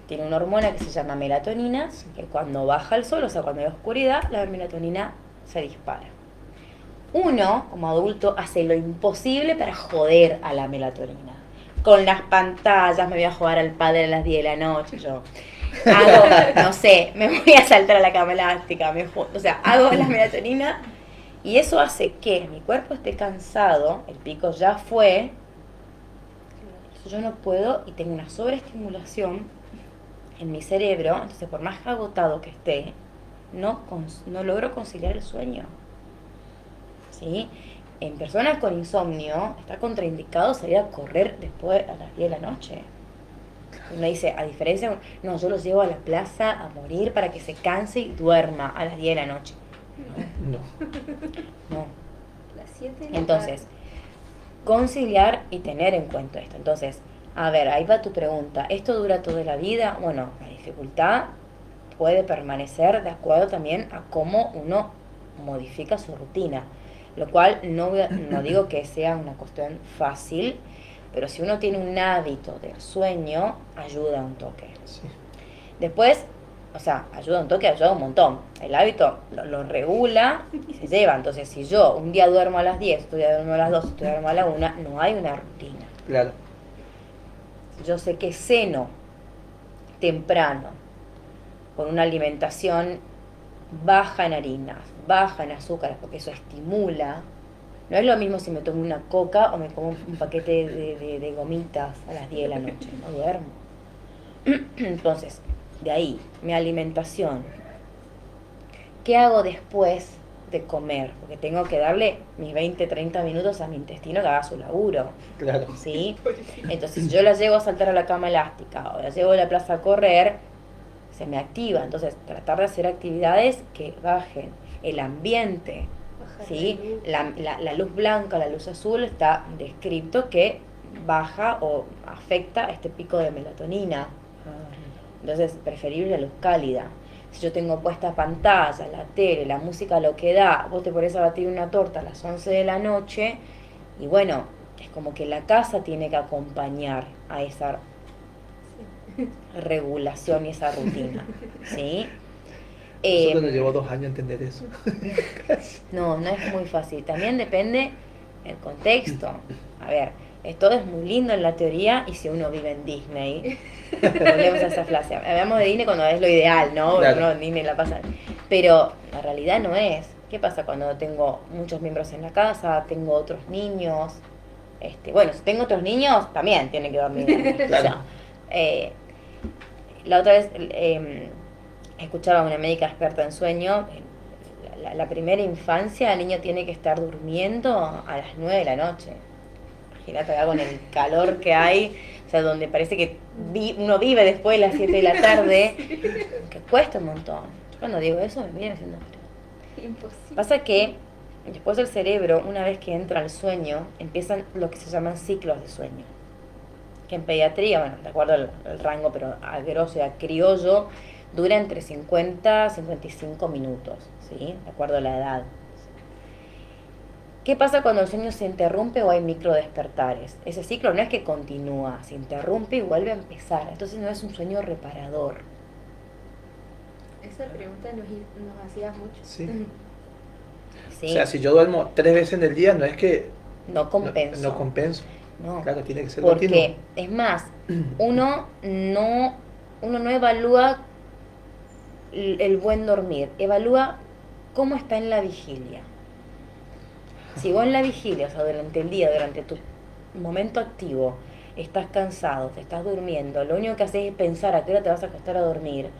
tiene una hormona que se llama melatonina, que cuando baja el sol, o sea, cuando hay oscuridad, la melatonina se dispara. Uno, como adulto, hace lo imposible para joder a la melatonina. Con las pantallas, me voy a jugar al padre a las 10 de la noche, yo hago, no sé, me voy a saltar a la cama elástica, o sea, hago la melatonina y eso hace que mi cuerpo esté cansado, el pico ya fue, yo no puedo y tengo una sobreestimulación en mi cerebro, entonces por más agotado que esté, no logro conciliar el sueño. ¿Sí? En personas con insomnio está contraindicado salir a correr después a las 10 de la noche. Uno dice, a diferencia, no, yo los llevo a la plaza a morir para que se canse y duerma a las 10 de la noche. No. No. Las 7 de la Entonces, conciliar y tener en cuenta esto. Entonces, a ver, ahí va tu pregunta. ¿Esto dura toda la vida? Bueno, la dificultad puede permanecer de acuerdo también a cómo uno modifica su rutina. Lo cual no digo que sea una cuestión fácil, pero si uno tiene un hábito del sueño, ayuda un toque. Sí. Después, o sea, ayuda un toque, ayuda un montón. El hábito lo regula y se lleva. Entonces, si yo un día duermo a las 10, otro día duermo a las 2, otro día duermo a la 1, no hay una rutina. Claro. Yo sé que ceno temprano, con una alimentación baja en harinas, baja en azúcares, porque eso estimula. No es lo mismo si me tomo una coca o me como un paquete de gomitas a las 10 de la noche. No duermo. Entonces, de ahí, mi alimentación. ¿Qué hago después de comer? Porque tengo que darle mis 20, 30 minutos a mi intestino que haga su laburo. Claro. ¿Sí? Entonces, si yo la llevo a saltar a la cama elástica o la llevo a la plaza a correr, se me activa. Entonces, tratar de hacer actividades que bajen el ambiente. ¿Sí? La luz blanca, la luz azul está descrito que baja o afecta este pico de melatonina. Entonces, preferible la luz cálida. Si yo tengo puesta pantalla, la tele, la música, lo que da, vos te pones a batir una torta a las 11 de la noche, y bueno, es como que la casa tiene que acompañar a esa regulación y esa rutina, ¿sí? Nosotros nos llevó 2 años entender eso. No es muy fácil. También depende el contexto. A ver, todo es muy lindo en la teoría y si uno vive en Disney, volvemos a esa frase. Hablamos de Disney cuando es lo ideal, ¿no? Claro. Uno en Disney la pasa. Pero la realidad no es. ¿Qué pasa cuando tengo muchos miembros en la casa, tengo otros niños? Bueno, si tengo otros niños, también tienen que dormir. Claro. La otra vez escuchaba a una médica experta en sueño. La primera infancia, el niño tiene que estar durmiendo a las 9 de la noche. Imagínate acá con el calor que hay, o sea, donde parece que uno vive después de las 7 de la tarde, que cuesta un montón. Yo cuando digo eso me viene diciendo, Imposible. pasa que después el cerebro, una vez que entra al sueño, empiezan lo que se llaman ciclos de sueño. Que en pediatría, bueno, de acuerdo al rango, pero a grosso y a criollo, dura entre 50 a 55 minutos, ¿sí? De acuerdo a la edad. ¿Qué pasa cuando el sueño se interrumpe o hay microdespertares? Ese ciclo no es que continúa, se interrumpe y vuelve a empezar. Entonces no es un sueño reparador. Esa pregunta nos hacías mucho. Sí. ¿Sí? O sea, si yo duermo 3 veces en el día, no es que no compenso. no compenso. No. Claro, tiene que ser Porque, continuo. es más, uno no evalúa el buen dormir, evalúa cómo está en la vigilia. Si vos en la vigilia, o sea, durante el día, durante tu momento activo, estás cansado, te estás durmiendo, lo único que haces es pensar a qué hora te vas a acostar a dormir,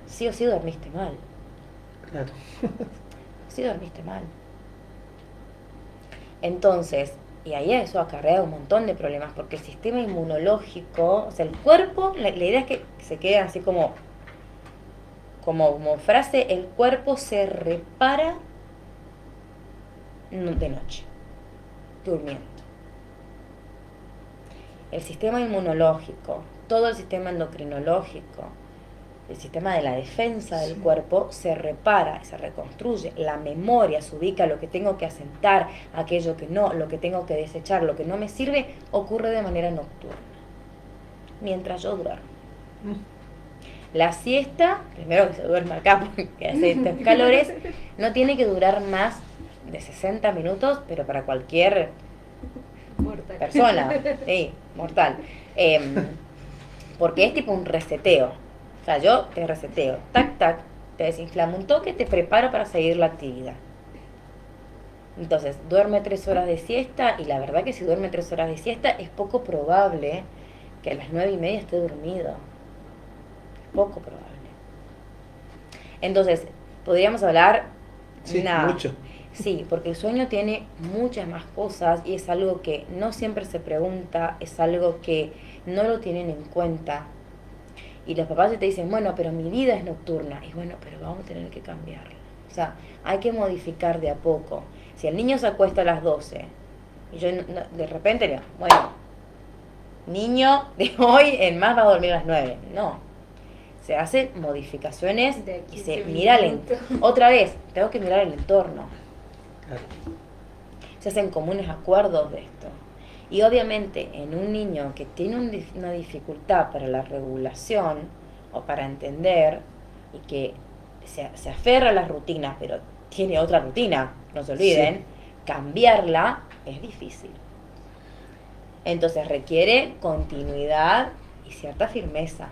sí o sí dormiste mal. Claro. Sí dormiste mal. Entonces, y ahí eso acarrea un montón de problemas, porque el sistema inmunológico, o sea, el cuerpo, la idea es que se quede así como frase, el cuerpo se repara de noche, durmiendo. El sistema inmunológico, todo el sistema endocrinológico, el sistema de la defensa del cuerpo se repara, se reconstruye. La memoria se ubica, lo que tengo que asentar, aquello que no, lo que tengo que desechar, lo que no me sirve, ocurre de manera nocturna, mientras yo duermo. La siesta, primero que se duerme acá porque hace estos calores, no tiene que durar más de 60 minutos, pero para cualquier Mortal. persona, sí, mortal. Porque es tipo un reseteo. O sea, yo te reseteo, tac, tac, te desinflamo un toque, te preparo para seguir la actividad. Entonces, duerme 3 horas de siesta, y la verdad que si duerme 3 horas de siesta, es poco probable que a las 9:30 esté dormido. Poco probable. Entonces, podríamos hablar Sí, mucho. Sí, porque el sueño tiene muchas más cosas y es algo que no siempre se pregunta, es algo que no lo tienen en cuenta. Y los papás te dicen, bueno, pero mi vida es nocturna. Y bueno, pero vamos a tener que cambiarla. O sea, hay que modificar de a poco. Si el niño se acuesta a las 12 Y yo de repente digo, bueno, niño de hoy en más va a dormir a las 9. No. Se hacen modificaciones y se mira otra vez, tengo que mirar el entorno. Claro. Se hacen comunes acuerdos de esto. Y obviamente en un niño que tiene una dificultad para la regulación o para entender y que se aferra a las rutinas, pero tiene otra rutina, no se olviden, sí, cambiarla es difícil. Entonces requiere continuidad y cierta firmeza.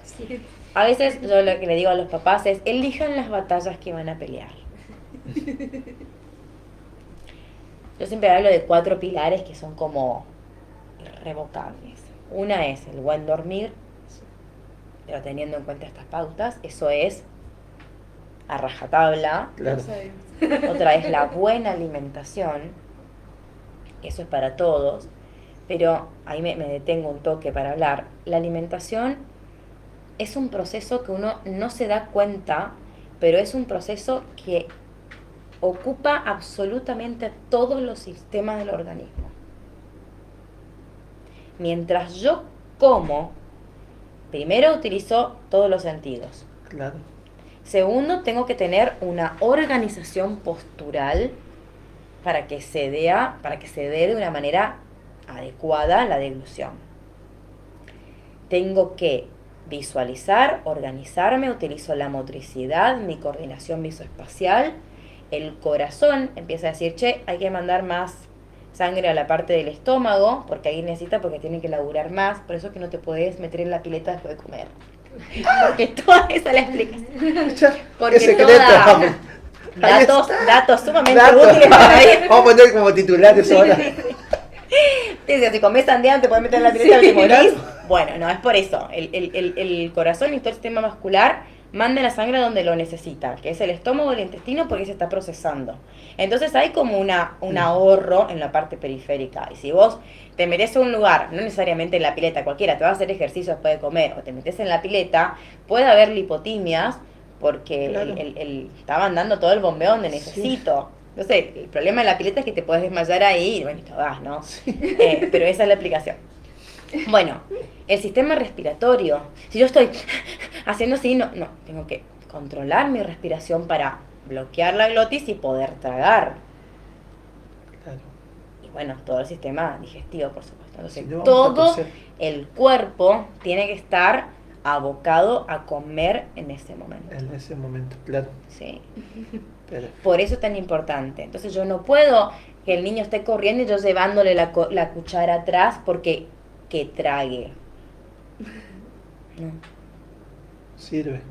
Sí. A veces yo lo que le digo a los papás es, elijan las batallas que van a pelear. Yo siempre hablo de 4 pilares que son como irrevocables. Una es el buen dormir, pero teniendo en cuenta estas pautas, eso es a rajatabla. Claro. Otra es la buena alimentación, eso es para todos, pero ahí me detengo un toque para hablar. La alimentación es un proceso que uno no se da cuenta, pero es un proceso que ocupa absolutamente todos los sistemas del organismo. Mientras yo como, primero utilizo todos los sentidos. Claro. Segundo, tengo que tener una organización postural para que se dé de una manera adecuada la deglución. Tengo que visualizar, organizarme, utilizo la motricidad, mi coordinación visoespacial. El corazón empieza a decir, che, hay que mandar más sangre a la parte del estómago, porque ahí porque tiene que laburar más, por eso es que no te podés meter en la pileta después de comer. Porque toda esa es la explicación. Porque datos sumamente útiles para ir. Vamos a poner como titulares ahora. Dice, si comes sandía te puedes meter en la pileta y te morís. Bueno, no, es por eso. El corazón y todo el sistema vascular manda la sangre donde lo necesita, que es el estómago, el intestino, porque se está procesando. Entonces hay como un ahorro en la parte periférica. Y si vos te metés a un lugar, no necesariamente en la pileta, cualquiera, te vas a hacer ejercicio después de comer, o te metés en la pileta, puede haber lipotimias, porque claro, está mandando todo el bombeo donde necesito. Sí. Entonces, el problema de la pileta es que te puedes desmayar ahí y bueno, te vas, ¿no? Sí. Pero esa es la aplicación. Bueno, el sistema respiratorio. Si yo estoy haciendo así, no, tengo que controlar mi respiración para bloquear la glotis y poder tragar. Claro. Y bueno, todo el sistema digestivo, por supuesto. Entonces, si no, todo el cuerpo tiene que estar abocado a comer en ese momento. En ese momento, claro. Sí. Pero por eso es tan importante. Entonces yo no puedo que el niño esté corriendo y yo llevándole la cuchara atrás porque que trague. No. Sirve.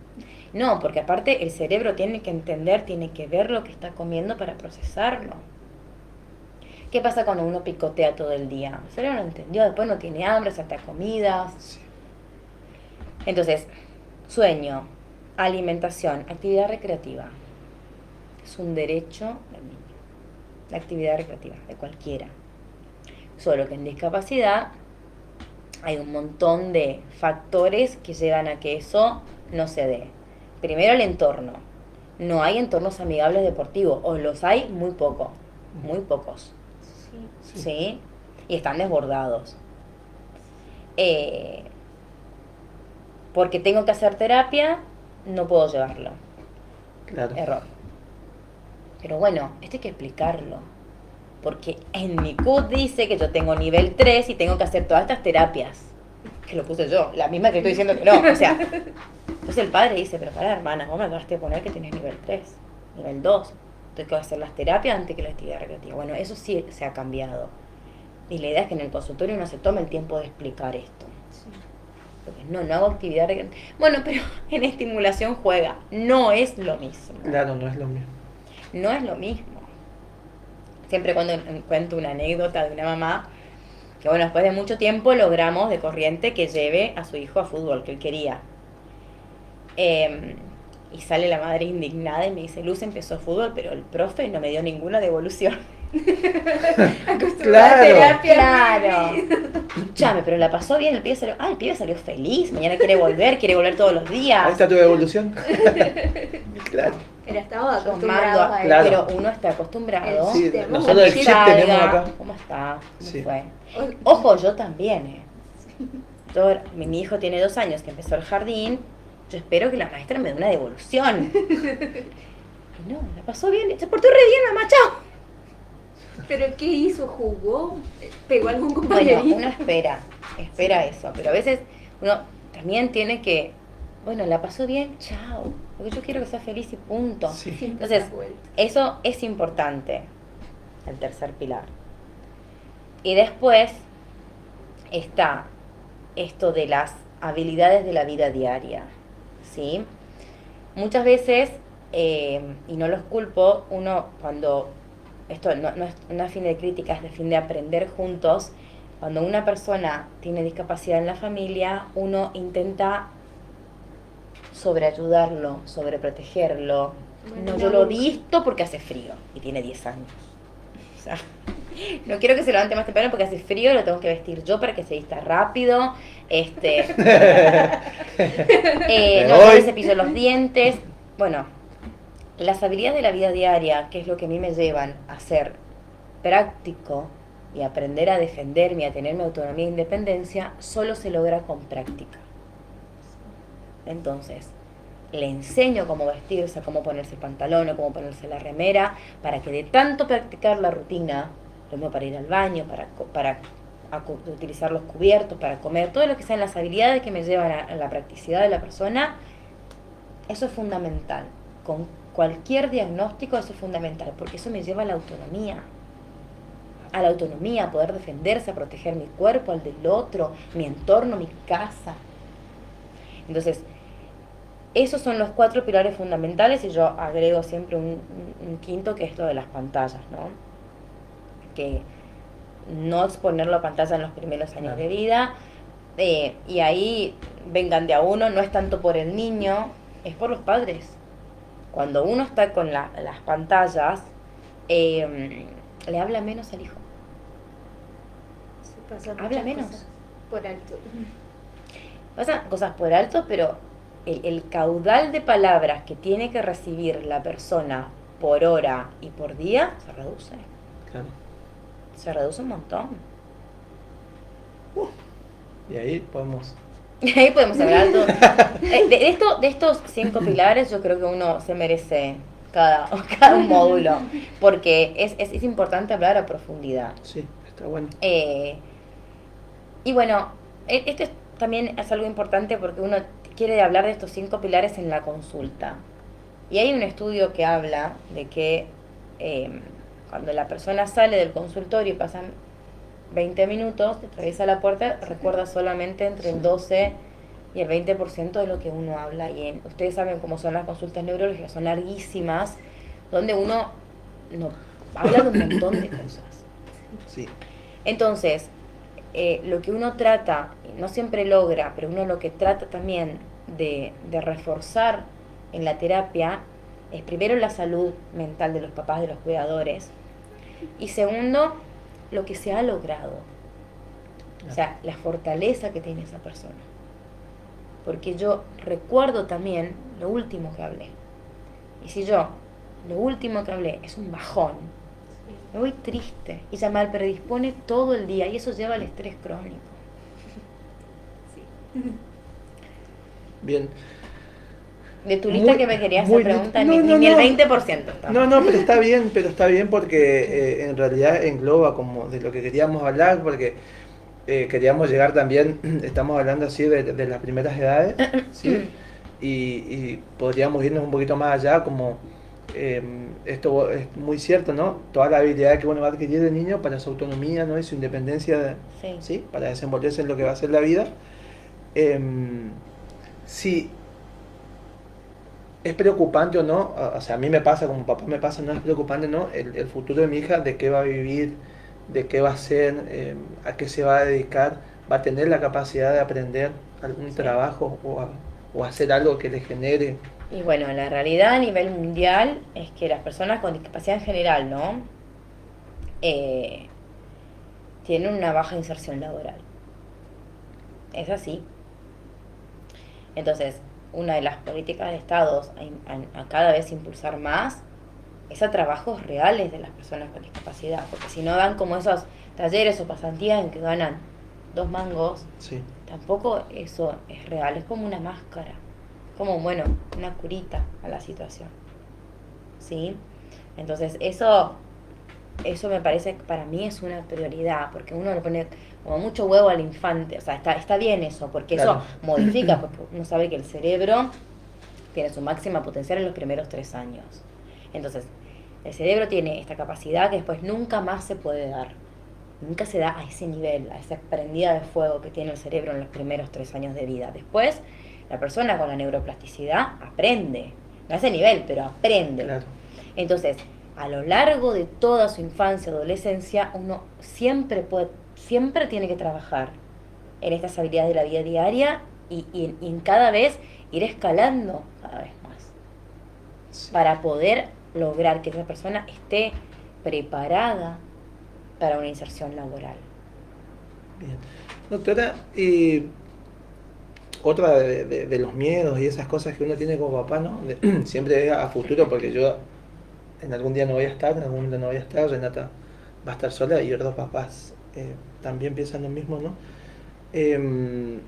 No, porque aparte el cerebro tiene que entender, tiene que ver lo que está comiendo para procesarlo. ¿Qué pasa cuando uno picotea todo el día? El cerebro no entendió, después no tiene hambre, salta comidas. Sí. Entonces, sueño, alimentación, actividad recreativa. Es un derecho del niño. La actividad recreativa, de cualquiera. Solo que en discapacidad hay un montón de factores que llevan a que eso no se dé. Primero, el entorno. No hay entornos amigables deportivos, o los hay muy pocos. Sí. Y están desbordados. Porque tengo que hacer terapia, no puedo llevarlo. Claro. Error. Pero bueno, esto hay que explicarlo. Porque en mi CUT dice que yo tengo nivel 3 y tengo que hacer todas estas terapias. Que lo puse yo, la misma que estoy diciendo que no. O sea, entonces el padre dice, pero pará, hermana, vos me acabaste de poner que tenés nivel 3, nivel 2. Tengo que hacer las terapias antes que la actividad recreativa. Bueno, eso sí se ha cambiado. Y la idea es que en el consultorio uno se tome el tiempo de explicar esto. Sí. Porque no hago actividad recreativa. Bueno, pero en estimulación juega. No es lo mismo. Claro, no es lo mismo. No es lo mismo. Siempre cuando cuento una anécdota de una mamá, que bueno, después de mucho tiempo logramos de corriente que lleve a su hijo a fútbol, que él quería. Y sale la madre indignada y me dice, Luz empezó fútbol, pero el profe no me dio ninguna devolución. Claro. Escuchame, pero la pasó bien, el pibe salió feliz, mañana quiere volver todos los días. Ahí está tu devolución. Claro. Pero estamos Yo acostumbrados mando, a eso. Claro. pero uno está acostumbrado. Sí, tenemos nosotros el que chip tenemos acá. ¿Cómo está? ¿Cómo Sí. fue? O- Ojo, yo también, mi hijo tiene 2 años que empezó el jardín. Yo espero que la maestra me dé una devolución. Y no, la pasó bien. Se portó re bien, mamá, chao. ¿Pero qué hizo? ¿Jugó? ¿Pegó a algún Bueno, compañerito? uno espera eso. Pero a veces uno también tiene que, bueno, la pasó bien, chao. Porque yo quiero que sea feliz y punto. Sí. Siempre Entonces, da vuelta. eso es importante, el tercer pilar. Y después está esto de las habilidades de la vida diaria, ¿sí? Muchas veces, y no los culpo, uno cuando, esto no es una fin de crítica, es de fin de aprender juntos, cuando una persona tiene discapacidad en la familia, uno intenta sobreayudarlo, sobreprotegerlo. Bueno, No, una yo lo burbuja. visto porque hace frío y tiene 10 años. O sea, no quiero que se levante más temprano porque hace frío, lo tengo que vestir yo para que se vista rápido. No voy. le cepillo los dientes. Bueno, las habilidades de la vida diaria, que es lo que a mí me llevan a ser práctico y aprender a defenderme, a tener mi autonomía e independencia, solo se logra con práctica. Entonces, le enseño cómo vestirse, cómo ponerse el pantalón o cómo ponerse la remera, para que de tanto practicar la rutina, lo mismo para ir al baño, para utilizar los cubiertos, para comer, todo lo que sean las habilidades que me llevan a la practicidad de la persona, eso es fundamental. Con cualquier diagnóstico eso es fundamental, porque eso me lleva a la autonomía. A la autonomía, a poder defenderse, a proteger mi cuerpo, al del otro, mi entorno, mi casa. Entonces, esos son los 4 pilares fundamentales y yo agrego siempre un quinto, que es lo de las pantallas, ¿no? Que no exponer la pantalla en los primeros años Claro. de vida, y ahí vengan de a uno, no es tanto por el niño, es por los padres. Cuando uno está con las pantallas, le habla menos al hijo. Se pasan Habla muchas menos. cosas por alto. Pasan cosas por alto, pero el caudal de palabras que tiene que recibir la persona por hora y por día se reduce. Claro. Se reduce un montón. Y ahí podemos. Y ahí podemos hablar todo. De estos 5 pilares, yo creo que uno se merece cada un módulo, porque es importante hablar a profundidad. Sí, está bueno. Y bueno, esto también es algo importante porque uno quiere hablar de estos 5 pilares en la consulta. Y hay un estudio que habla de que cuando la persona sale del consultorio y pasan 20 minutos, atraviesa la puerta, recuerda solamente entre el 12 y el 20% de lo que uno habla. Y ustedes saben cómo son las consultas neurológicas, son larguísimas, donde uno no habla de un montón de cosas. Sí. Entonces, lo que uno trata, no siempre logra, pero uno lo que trata también de reforzar en la terapia es primero la salud mental de los papás, de los cuidadores, y segundo, lo que se ha logrado. O sea, la fortaleza que tiene esa persona. Porque yo recuerdo también lo último que hablé. Y si yo, lo último que hablé es un bajón, me voy triste y se me predispone todo el día y eso lleva al estrés crónico. Bien. De tu lista Muy- que me querías muy hacer pregunta, bien. ni No, el no. 20% está. No, pero está bien porque en realidad engloba como de lo que queríamos hablar, porque queríamos llegar también, estamos hablando así de las primeras edades, ¿sí? Y podríamos irnos un poquito más allá, como esto es muy cierto, ¿no? Toda la habilidad que uno va a adquirir de niño para su autonomía, ¿no? Y su independencia, Sí. ¿sí? Para desenvolverse en lo que va a ser la vida. Sí, es preocupante o no, o sea, a mí me pasa, como papá me pasa, no es preocupante, ¿no? El futuro de mi hija, de qué va a vivir, de qué va a hacer, a qué se va a dedicar, va a tener la capacidad de aprender algún Sí. trabajo o hacer algo que le genere. Y bueno, la realidad a nivel mundial es que las personas con discapacidad en general, ¿no? Tienen una baja inserción laboral. Es así. Entonces, una de las políticas de Estados a cada vez impulsar más es a trabajos reales de las personas con discapacidad, porque si no dan como esos talleres o pasantías en que ganan 2 mangos, Sí, tampoco eso es real, es como una máscara, como, bueno, una curita a la situación, ¿sí? Entonces eso me parece que para mí es una prioridad, porque uno le pone como mucho huevo al infante, o sea, está bien eso, porque claro. eso modifica, porque uno sabe que el cerebro tiene su máxima potencial en los primeros 3 años. Entonces, el cerebro tiene esta capacidad que después nunca más se puede dar. Nunca se da a ese nivel, a esa prendida de fuego que tiene el cerebro en los primeros 3 años de vida. Después, la persona con la neuroplasticidad aprende. No a ese nivel, pero aprende. Claro. Entonces, a lo largo de toda su infancia, adolescencia, uno siempre tiene que trabajar en estas habilidades de la vida diaria y en cada vez ir escalando cada vez más Sí. para poder lograr que esa persona esté preparada para una inserción laboral. Bien. Doctora, y otra de los miedos y esas cosas que uno tiene como papá, ¿no? Siempre es a futuro, porque yo en algún día no voy a estar, en algún momento no voy a estar, Renata va a estar sola y los dos papás también piensan lo mismo, ¿no? Em,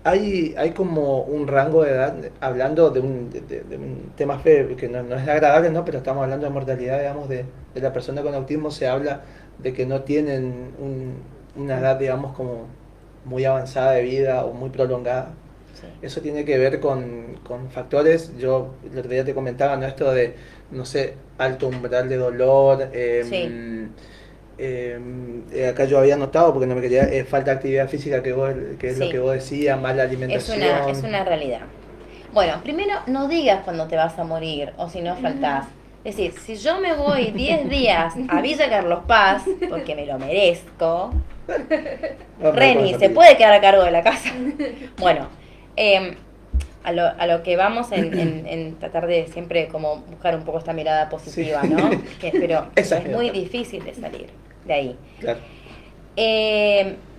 hay como un rango de edad, hablando de un tema feo, que no es agradable, ¿no? Pero estamos hablando de mortalidad, digamos, de la persona con autismo, se habla de que no tienen una edad, digamos, como muy avanzada de vida o muy prolongada. Sí. Eso tiene que ver con factores, yo el otro día te comentaba, ¿no? Esto de, no sé, alto umbral de dolor, Sí. acá yo había notado, porque no me quería, falta de actividad física, que es lo que Sí. vos decías, mala alimentación. Es una realidad. Bueno, primero no digas cuando te vas a morir o si no faltás. Es decir, si yo me voy 10 días a Villa Carlos Paz, porque me lo merezco, No, Reni, ¿se puede quedar a cargo de la casa? Bueno, a lo que vamos en tratar de siempre como buscar un poco esta mirada positiva, Sí. ¿no? Pero Esa es es muy otra. difícil de salir de ahí. Claro.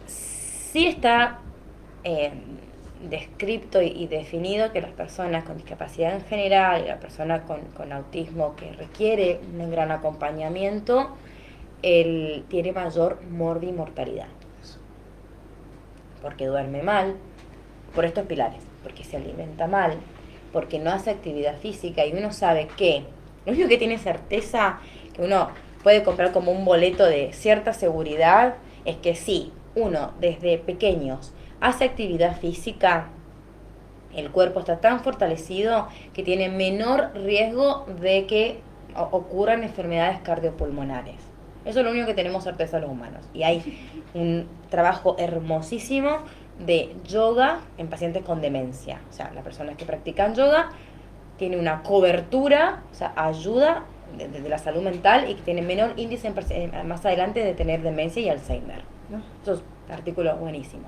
Sí está descripto y definido que las personas con discapacidad en general y la persona con autismo que requiere un gran acompañamiento, tiene mayor morbimortalidad. Eso. Porque duerme mal, por estos pilares, porque se alimenta mal, porque no hace actividad física y uno sabe que lo único que tiene certeza que uno puede comprar como un boleto de cierta seguridad es que si uno desde pequeños hace actividad física, el cuerpo está tan fortalecido que tiene menor riesgo de que ocurran enfermedades cardiopulmonares. Eso es lo único que tenemos certeza los humanos. Y hay un trabajo hermosísimo de yoga en pacientes con demencia. O sea, las personas que practican yoga tienen una cobertura, o sea, ayuda de la salud mental y que tienen menor índice más adelante de tener demencia y Alzheimer, ¿no? Eso es un artículo buenísimo.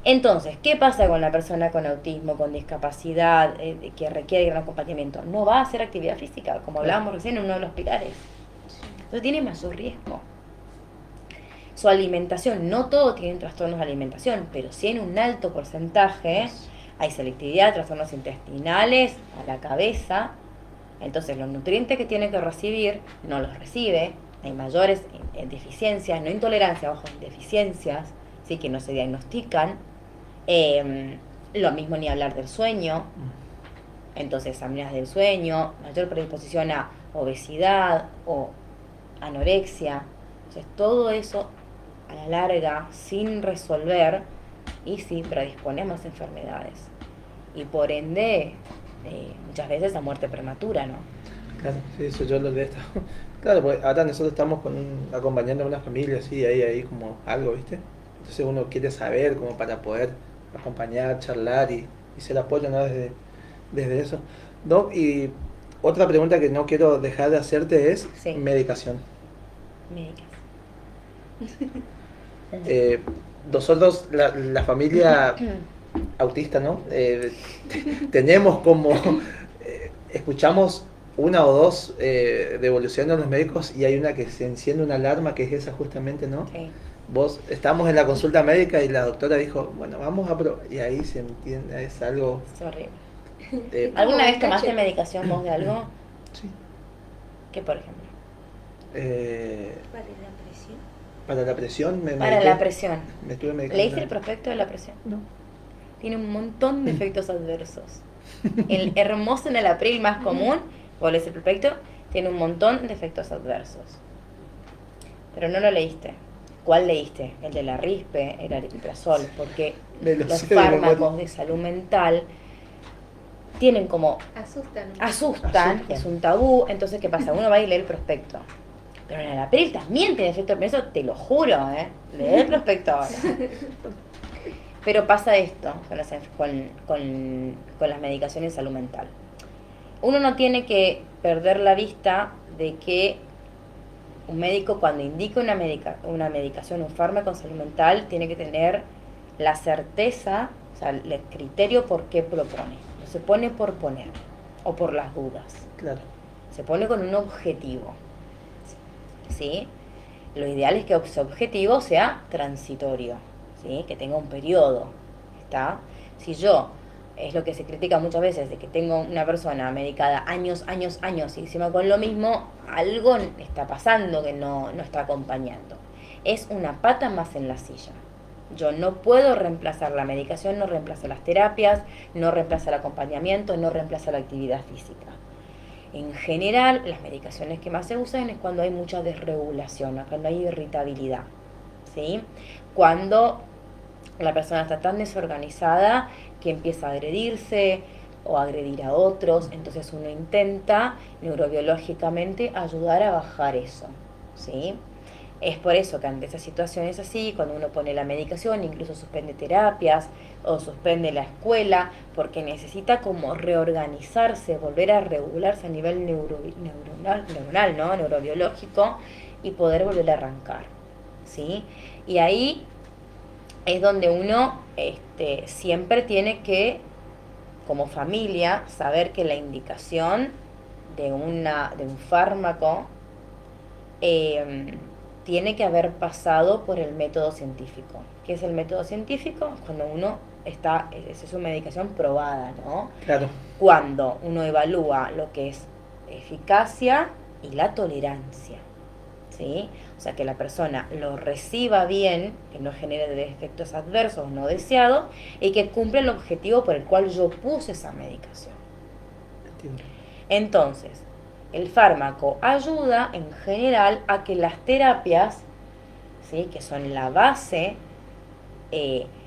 Entonces, ¿qué pasa con la persona con autismo, con discapacidad, que requiere un acompañamiento? No va a hacer actividad física, como hablábamos recién en uno de los pilares. Entonces tiene mayor riesgo. Su alimentación, no todos tienen trastornos de alimentación, pero sí en un alto porcentaje hay selectividad, trastornos intestinales, a la cabeza. Entonces los nutrientes que tiene que recibir no los recibe, hay mayores deficiencias, no intolerancia, ojo, deficiencias, sí, que no se diagnostican. Lo mismo ni hablar del sueño, entonces apneas del sueño, mayor predisposición a obesidad o anorexia. Entonces todo eso a la larga, sin resolver, y sí predisponemos a enfermedades. Y por ende, muchas veces a muerte prematura, ¿no? Claro, sí, eso yo lo de esta. Claro, porque ahora nosotros estamos acompañando a una familia, así, ahí como algo, ¿viste? Entonces uno quiere saber como para poder acompañar, charlar y ser apoyo, ¿no? Desde eso. Doc, y otra pregunta que no quiero dejar de hacerte es Sí. medicación. Médicas. Nosotros, la familia autista, ¿no? Tenemos como, escuchamos una o dos devoluciones a los médicos y hay una que se enciende una alarma que es esa justamente, ¿no? Sí. Vos estamos en la consulta médica y la doctora dijo, bueno, vamos a probar. Y ahí se entiende, es algo... Es horrible. de- ¿Alguna vez Como un tomaste cachete. medicación vos de algo? sí. ¿Qué, por ejemplo? Para la presión. Para la presión me Para mediqué. la presión. Me estuve medicando. ¿Leíste el prospecto de la presión? No. Tiene un montón de efectos adversos. El hermoso en el april más común, vos lees el prospecto, tiene un montón de efectos adversos. Pero no lo leíste. ¿Cuál leíste? El de la rispe, el aripiprazol, porque Me lo los sé de memoria. fármacos de salud mental tienen como Asustan. asustan, es un tabú, entonces ¿qué pasa? Uno va y lee el prospecto. Pero en el april también tiene efecto adverso, te lo juro, lee el prospecto ahora. Pero pasa esto con las medicaciones de salud mental. Uno no tiene que perder la vista de que un médico cuando indica una medicación, un fármaco en salud mental, tiene que tener la certeza, o sea, el criterio por qué propone. No se pone por poner o por las dudas. Claro. Se pone con un objetivo. ¿Sí? Lo ideal es que ese objetivo sea transitorio, ¿sí? Que tenga un periodo. ¿Está? Si yo, es lo que se critica muchas veces, de que tengo una persona medicada años y encima con lo mismo, algo está pasando que no está acompañando. Es una pata más en la silla. Yo no puedo reemplazar la medicación, no reemplazo las terapias, no reemplazo el acompañamiento, no reemplazo la actividad física. En general, las medicaciones que más se usan es cuando hay mucha desregulación, cuando hay irritabilidad, ¿sí? Cuando la persona está tan desorganizada que empieza a agredirse o a agredir a otros, entonces uno intenta neurobiológicamente ayudar a bajar eso, ¿sí? Es por eso que ante esas situaciones así, cuando uno pone la medicación, incluso suspende terapias o suspende la escuela, porque necesita como reorganizarse, volver a regularse a nivel neuronal, ¿no? Neurobiológico, y poder volver a arrancar, ¿sí? Y ahí es donde uno siempre tiene que, como familia, saber que la indicación de un fármaco tiene que haber pasado por el método científico. ¿Qué es el método científico? Cuando uno es una medicación probada, ¿no? Claro. Cuando uno evalúa lo que es eficacia y la tolerancia, ¿sí? O sea, que la persona lo reciba bien, que no genere efectos adversos no deseados y que cumpla el objetivo por el cual yo puse esa medicación. Entiendo. Entonces, el fármaco ayuda en general a que las terapias, ¿sí? Que son la base,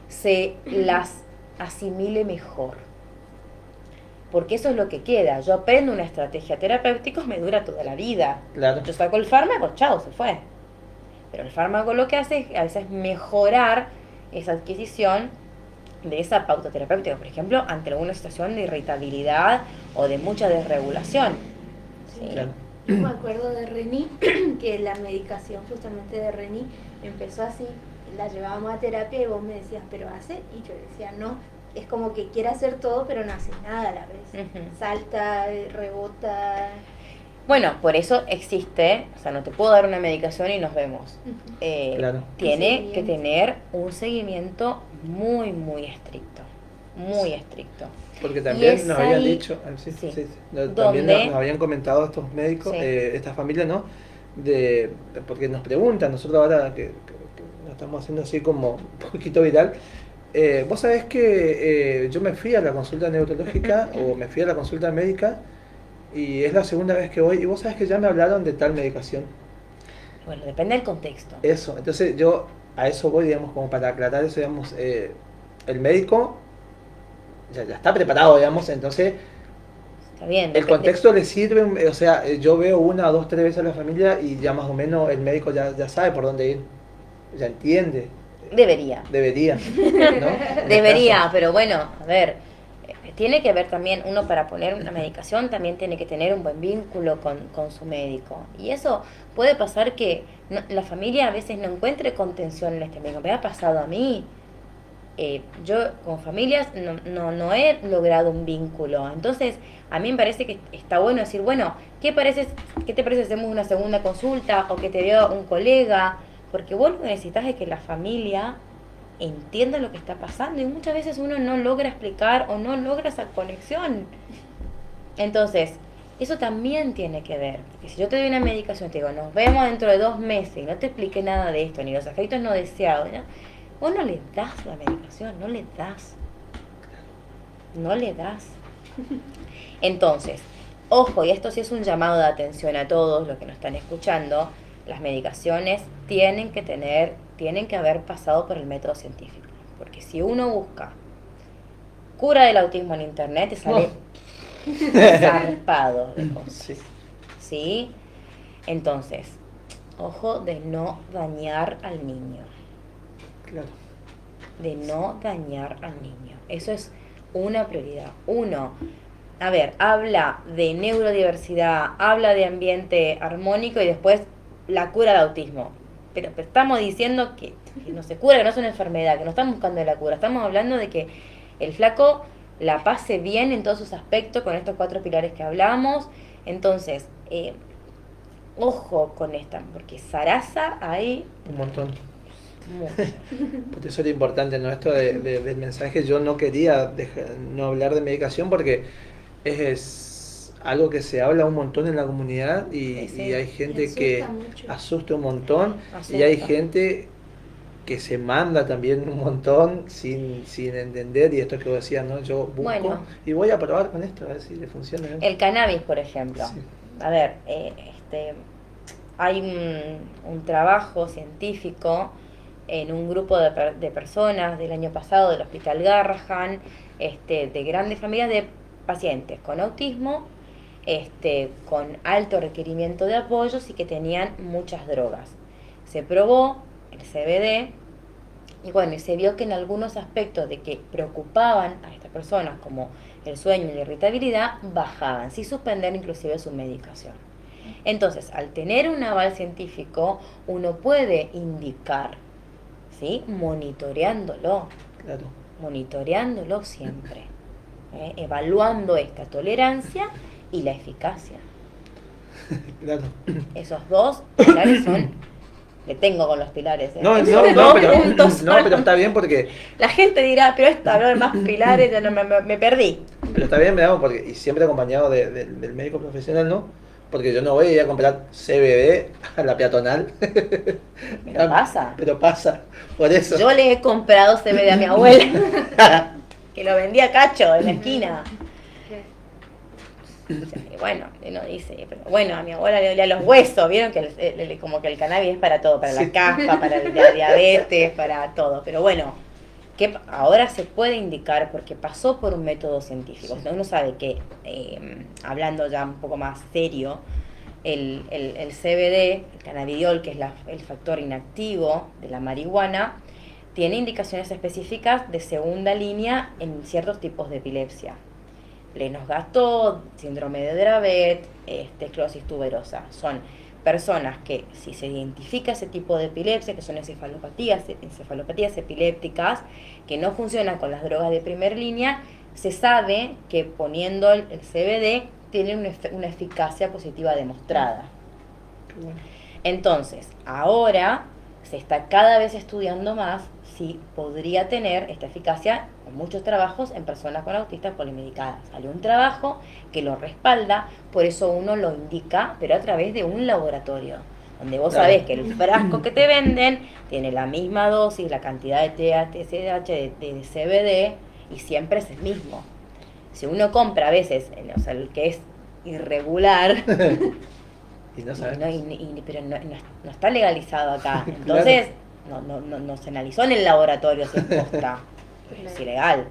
se las asimile mejor. Porque eso es lo que queda. Yo aprendo una estrategia terapéutica, me dura toda la vida. Claro. Yo saco el fármaco, chao, se fue. Pero el fármaco lo que hace es a veces mejorar esa adquisición de esa pauta terapéutica, por ejemplo, ante alguna situación de irritabilidad o de mucha desregulación. ¿Sí? Claro. Yo me acuerdo de Reni, que la medicación justamente de Reni empezó así, la llevábamos a terapia y vos me decías, ¿pero hace? Y yo decía, no, es como que quiere hacer todo pero no hace nada a la vez. Ujú. Salta, rebota. Bueno, por eso existe, o sea, no te puedo dar una medicación y nos vemos. Claro. Tiene Un que seguimiento. tener un seguimiento muy, muy estricto. Muy estricto. Porque Y también es nos habían ahí, dicho, sí, también donde- nos habían comentado estos médicos, Sí. estas familias, ¿no? Porque nos preguntan, nosotros ahora que lo estamos haciendo así como un poquito viral, vos sabés que yo me fui a la consulta neurológica o me fui a la consulta médica y es la segunda vez que voy y vos sabés que ya me hablaron de tal medicación. Bueno, depende del contexto. Eso, entonces yo a eso voy, digamos, como para aclarar eso, digamos, el médico ya está preparado, digamos, entonces Está bien. el depende- contexto le sirve, o sea, yo veo una, dos, tres veces a la familia y ya más o menos el médico ya sabe por dónde ir, ya entiende, Debería. debería, ¿no? En el Debería, caso. pero bueno, a ver, tiene que ver también, uno para poner una medicación también tiene que tener un buen vínculo con su médico. Y eso puede pasar que la familia a veces no encuentre contención en este médico. Me ha pasado a mí. Yo con familias no he logrado un vínculo. Entonces, a mí me parece que está bueno decir, bueno, ¿qué te parece si hacemos una segunda consulta o que te vea un colega? Porque vos lo que necesitas es que la familia entienda lo que está pasando y muchas veces uno no logra explicar o no logra esa conexión. Entonces, eso también tiene que ver. Porque si yo te doy una medicación, te digo, nos vemos dentro de 2 meses y no te expliqué nada de esto, ni los efectos no deseados, ¿no? Vos no le das la medicación, no le das. No le das. Entonces, ojo, y esto sí es un llamado de atención a todos los que nos están escuchando, las medicaciones tienen que haber pasado por el método científico. Porque si uno busca cura del autismo en internet, te sale zarpado de cosas. Sí. ¿Sí? Entonces, ojo de no dañar al niño. Claro. De no dañar al niño. Eso es una prioridad. Uno, a ver, habla de neurodiversidad, habla de ambiente armónico y después la cura del autismo. Pero estamos diciendo que no se cura, que no es una enfermedad, que no estamos buscando la cura. Estamos hablando de que el flaco la pase bien en todos sus aspectos con estos 4 pilares que hablamos. Entonces, ojo con esta, porque zaraza hay Un montón. mucho. Por eso era importante, ¿no? Esto del mensaje. Yo no quería no hablar de medicación porque es algo que se habla un montón en la comunidad y, Sí. y hay Y gente asusta que mucho. asusta un montón Asusta. y hay gente que se manda también un montón sin entender, y esto que vos decías, ¿no? Yo busco Bueno. y voy a probar con esto a ver si le funciona. El cannabis, por ejemplo. Sí. A ver, hay un trabajo científico en un grupo de personas del año pasado del Hospital Garrahan, de grandes familias de pacientes con autismo, con alto requerimiento de apoyos y que tenían muchas drogas. Se probó el CBD y bueno, y se vio que en algunos aspectos de que preocupaban a estas personas, como el sueño y la irritabilidad, bajaban, sin suspender inclusive su medicación. Entonces, al tener un aval científico, uno puede indicar, ¿sí? Monitoreándolo siempre, evaluando esta tolerancia y la eficacia. Claro. Esos 2 pilares son, le tengo con los pilares. No, Esos no, no, 2 pero, puntos no, son- pero está bien porque La gente dirá, pero esta habló de más pilares, ya no, me perdí. Pero está bien, veamos, porque, y siempre acompañado del médico profesional, ¿no? Porque yo no voy a ir a comprar CBD a la peatonal. Pero pasa. Pero pasa, por eso. Yo le he comprado CBD a mi abuela, que lo vendía cacho en la esquina. Y bueno, uno dice, pero bueno, a mi abuela le dolía los huesos, vieron que como que el cannabis es para todo, para la Sí. caspa, para la diabetes, para todo. Pero bueno, que ahora se puede indicar porque pasó por un método científico. Sí. Uno sabe que, hablando ya un poco más serio, el CBD, el cannabidiol, que es el factor inactivo de la marihuana, tiene indicaciones específicas de segunda línea en ciertos tipos de epilepsia. Lennox-Gastaut, síndrome de Dravet, esclerosis tuberosa. Son personas que, si se identifica ese tipo de epilepsia, que son encefalopatías epilépticas, que no funcionan con las drogas de primera línea, se sabe que poniendo el CBD tiene una eficacia positiva demostrada. Qué bueno. Entonces, ahora se está cada vez estudiando más si podría tener esta eficacia en muchos trabajos en personas con autistas polimedicadas. Salió un trabajo que lo respalda, por eso uno lo indica, pero a través de un laboratorio, donde vos Claro. sabés que el frasco que te venden tiene la misma dosis, la cantidad de THC, de CBD, y siempre es el mismo. Si uno compra a veces, o sea, el que es irregular, Y no sabes. pero no está legalizado acá. Entonces, no se analizó en el laboratorio si es posta. Pero es ilegal.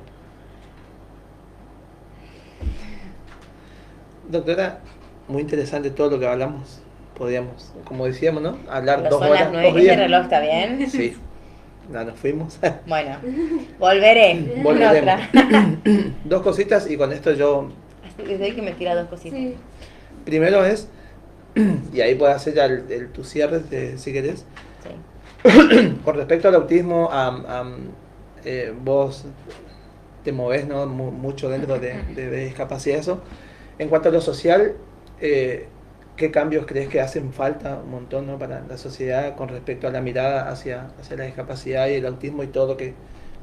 Doctora, muy interesante todo lo que hablamos. Podríamos, como decíamos, ¿no? Hablar Cuando 2 son horas. las 9, 2 ¿este días. reloj está bien? Sí. No, nos fuimos. Bueno, volveré. En Volveremos. otra. 2 cositas y con esto yo. Así que que me tira 2 cositas. Sí. Primero es, y ahí puedes hacer ya tu cierre si querés. Sí. Con respecto al autismo, vos te movés, ¿no? Mucho dentro de discapacidad eso. En cuanto a lo social, ¿qué cambios crees que hacen falta un montón, ¿no? para la sociedad con respecto a la mirada hacia la discapacidad y el autismo y todo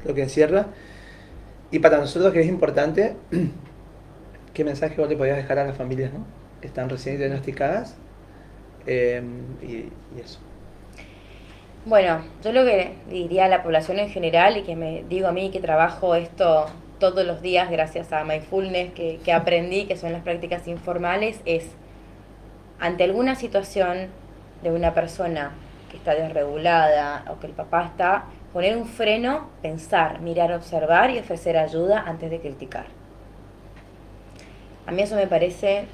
lo que encierra? Y para nosotros que es importante, ¿qué mensaje vos le podrías dejar a las familias, ¿no? que están recién diagnosticadas? Y eso. Bueno, yo lo que diría a la población en general y que me digo a mí que trabajo esto todos los días gracias a mindfulness que aprendí, que son las prácticas informales, es ante alguna situación de una persona que está desregulada o que el papá está, poner un freno, pensar, mirar, observar y ofrecer ayuda antes de criticar. A mí eso me parece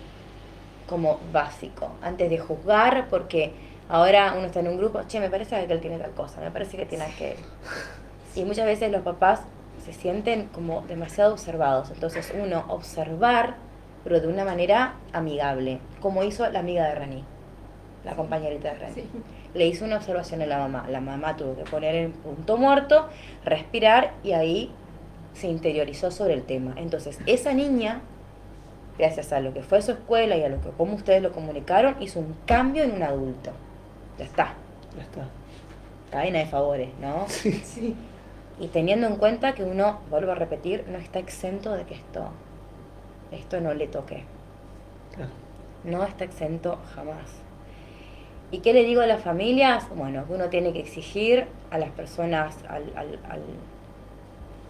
como básico, antes de juzgar, porque ahora uno está en un grupo, che, me parece que él tiene tal cosa, me parece que tiene aquel. Y muchas veces los papás se sienten como demasiado observados, entonces uno observar, pero de una manera amigable, como hizo la amiga de Reni, la compañerita de Reni. Sí. Le hizo una observación a la mamá tuvo que poner en punto muerto, respirar y ahí se interiorizó sobre el tema. Entonces esa niña, gracias a lo que fue su escuela y a lo que como ustedes lo comunicaron, hizo un cambio en un adulto. Ya está. Ya está. Cadena de favores, ¿no? Sí. Sí. Y teniendo en cuenta que uno, vuelvo a repetir, no está exento de que esto no le toque. Claro. No está exento jamás. ¿Y qué le digo a las familias? Bueno, que uno tiene que exigir a las personas, a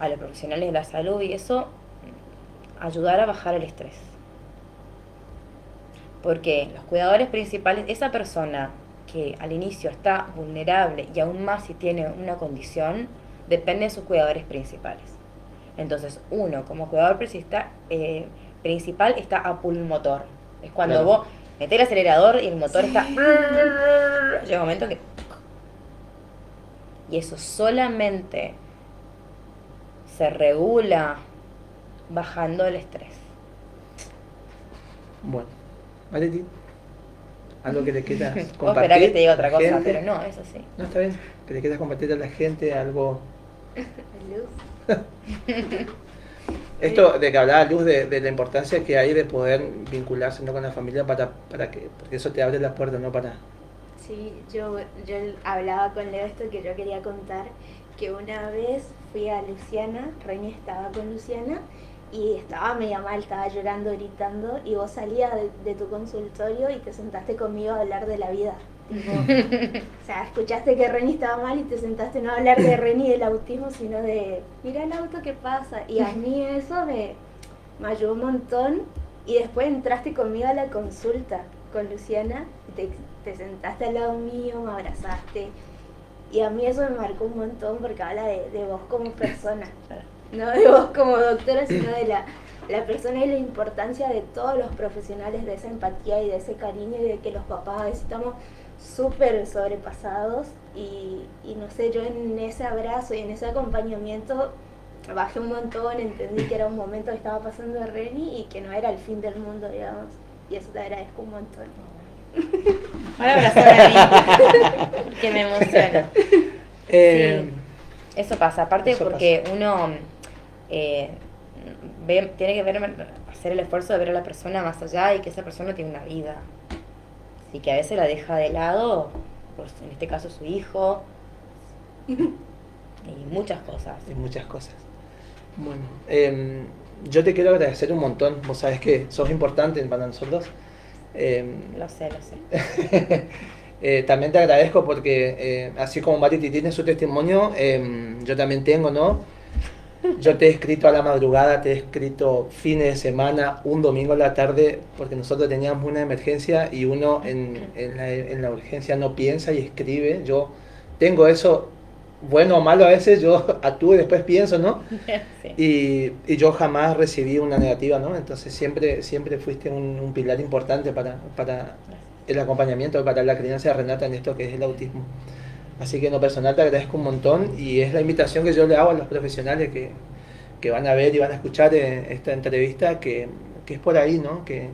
los profesionales de la salud y eso, ayudar a bajar el estrés. Porque los cuidadores principales, esa persona que al inicio está vulnerable y aún más si tiene una condición, depende de sus cuidadores principales. Entonces uno como cuidador principal está a pulmotor. Es cuando claro. Vos metés el acelerador y el motor está... Llega un momento que... Y eso solamente se regula bajando el estrés. Bueno, Valeti, algo que le quieras compartir. Vos esperá que te diga otra cosa, pero no, eso sí. No, está bien. Que le quieras compartir a la gente algo. Luz. Esto de que hablaba Luz de la importancia que hay de poder vincularse, ¿no? con la familia para que porque eso te abre las puertas, ¿no? Para. Sí, yo hablaba con Leo esto que yo quería contar, que una vez fui a Luciana, Reni estaba con Luciana y estaba media mal, estaba llorando, gritando, y vos salías de tu consultorio y te sentaste conmigo a hablar de la vida. Tipo, o sea, escuchaste que Reni estaba mal y te sentaste no a hablar de Reni y del autismo, sino de, mira el auto que pasa. Y a mí eso me ayudó un montón. Y después entraste conmigo a la consulta con Luciana, y te sentaste al lado mío, me abrazaste. Y a mí eso me marcó un montón porque habla de vos como persona. No de vos como doctora, sino de la persona y la importancia de todos los profesionales, de esa empatía y de ese cariño, y de que los papás a veces estamos súper sobrepasados y no sé, yo en ese abrazo y en ese acompañamiento bajé un montón, entendí que era un momento que estaba pasando de Reni y que no era el fin del mundo, digamos, y eso te agradezco un montón. Ahora abrazar a mí, que me emociona. Sí. Eso pasa, aparte eso porque pasa. Uno tiene que hacer el esfuerzo de ver a la persona más allá y que esa persona tiene una vida. Y que a veces la deja de lado, pues en este caso su hijo, y muchas cosas. Y muchas cosas. Bueno, yo te quiero agradecer un montón, vos sabés que sos importante para nosotros. Lo sé. También te agradezco porque así como Valeti tiene su testimonio, yo también tengo, ¿no? Yo te he escrito a la madrugada, te he escrito fines de semana, un domingo a la tarde, porque nosotros teníamos una emergencia y uno en la urgencia no piensa y escribe. Yo tengo eso, bueno o malo a veces, yo actúo y después pienso, ¿no? Sí. Y yo jamás recibí una negativa, ¿no? Entonces siempre fuiste un pilar importante para el acompañamiento, para la crianza de Renata en esto que es el autismo. Así que en lo personal te agradezco un montón y es la invitación que yo le hago a los profesionales que van a ver y van a escuchar esta entrevista, que es por ahí, ¿no? Que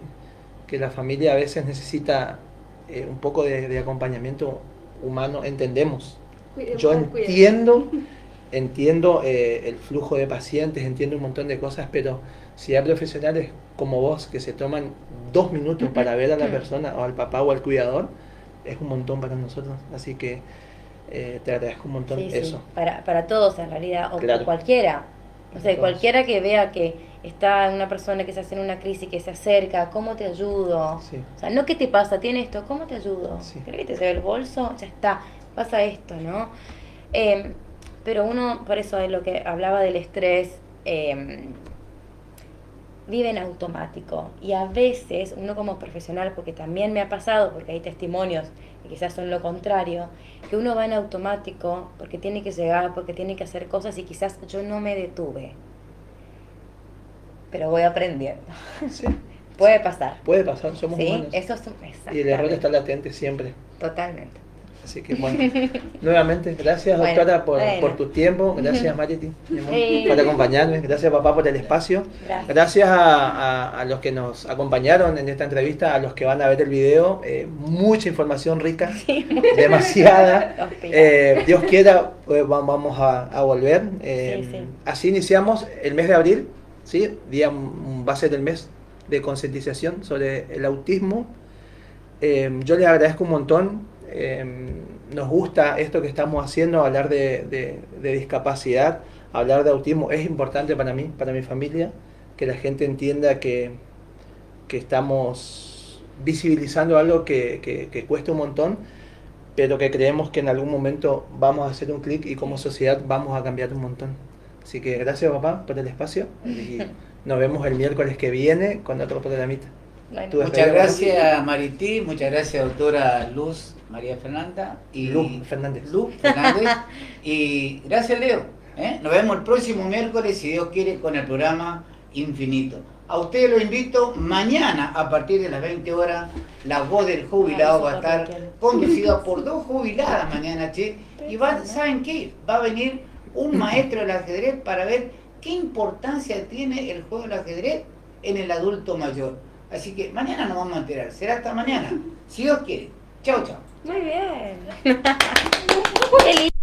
la familia a veces necesita un poco de acompañamiento humano, entendemos. Yo entiendo el flujo de pacientes, entiendo un montón de cosas, pero Si hay profesionales como vos que se toman 2 minutos para ver a la persona, o al papá o al cuidador, es un montón para nosotros. Así que te agradezco un montón Sí, eso. para todos en realidad, o Claro. cualquiera. No sé, Todos. cualquiera que vea que está una persona que se hace en una crisis, que se acerca, ¿cómo te ayudo? Sí. O sea, no, ¿qué te pasa? ¿Tiene esto? ¿Cómo te ayudo? Sí. ¿Crees que te se ve el bolso? Ya está, pasa esto, ¿no? Pero uno, por eso es lo que hablaba del estrés, vive en automático. Y a veces uno como profesional, porque también me ha pasado, porque hay testimonios que quizás son lo contrario, que uno va en automático porque tiene que llegar, porque tiene que hacer cosas y quizás yo no me detuve. Pero voy aprendiendo. Sí. Puede pasar. Puede pasar, somos ¿Sí? humanos. Eso es Y el error exactamente. está latente siempre. Totalmente. Así que bueno, nuevamente, gracias Bueno, doctora bueno. por tu tiempo, gracias Mariti mi amor, Sí. por acompañarme, gracias papá por el espacio, Gracias. a los que nos acompañaron en esta entrevista, a los que van a ver el video, mucha información rica, Sí. demasiada, Los pilares. Dios quiera vamos a volver, Sí, sí. así iniciamos el mes de abril, ¿sí? Va a ser el mes de concientización sobre el autismo. Yo les agradezco un montón. Nos gusta esto que estamos haciendo, hablar de discapacidad, hablar de autismo. Es importante para mí, para mi familia, que la gente entienda que estamos visibilizando algo que cuesta un montón, pero que creemos que en algún momento vamos a hacer un clic y como sociedad vamos a cambiar un montón. Así que gracias papá por el espacio y nos vemos el miércoles que viene con otro programita. Bueno, Tú, Muchas gracias Marití, muchas gracias doctora Luz María Fernanda y Luz Fernández. Luz Fernández y gracias Leo. Nos vemos el próximo miércoles si Dios quiere con el programa Infinito. A ustedes los invito mañana a partir de las 20 horas. La voz del jubilado va a estar conducida por 2 jubiladas mañana, che. Y ¿saben qué? Va a venir un maestro del ajedrez para ver qué importancia tiene el juego del ajedrez en el adulto mayor. Así que mañana nos vamos a enterar. Será hasta mañana, si Dios quiere. Chao, chao. muy bien. Qué lindo.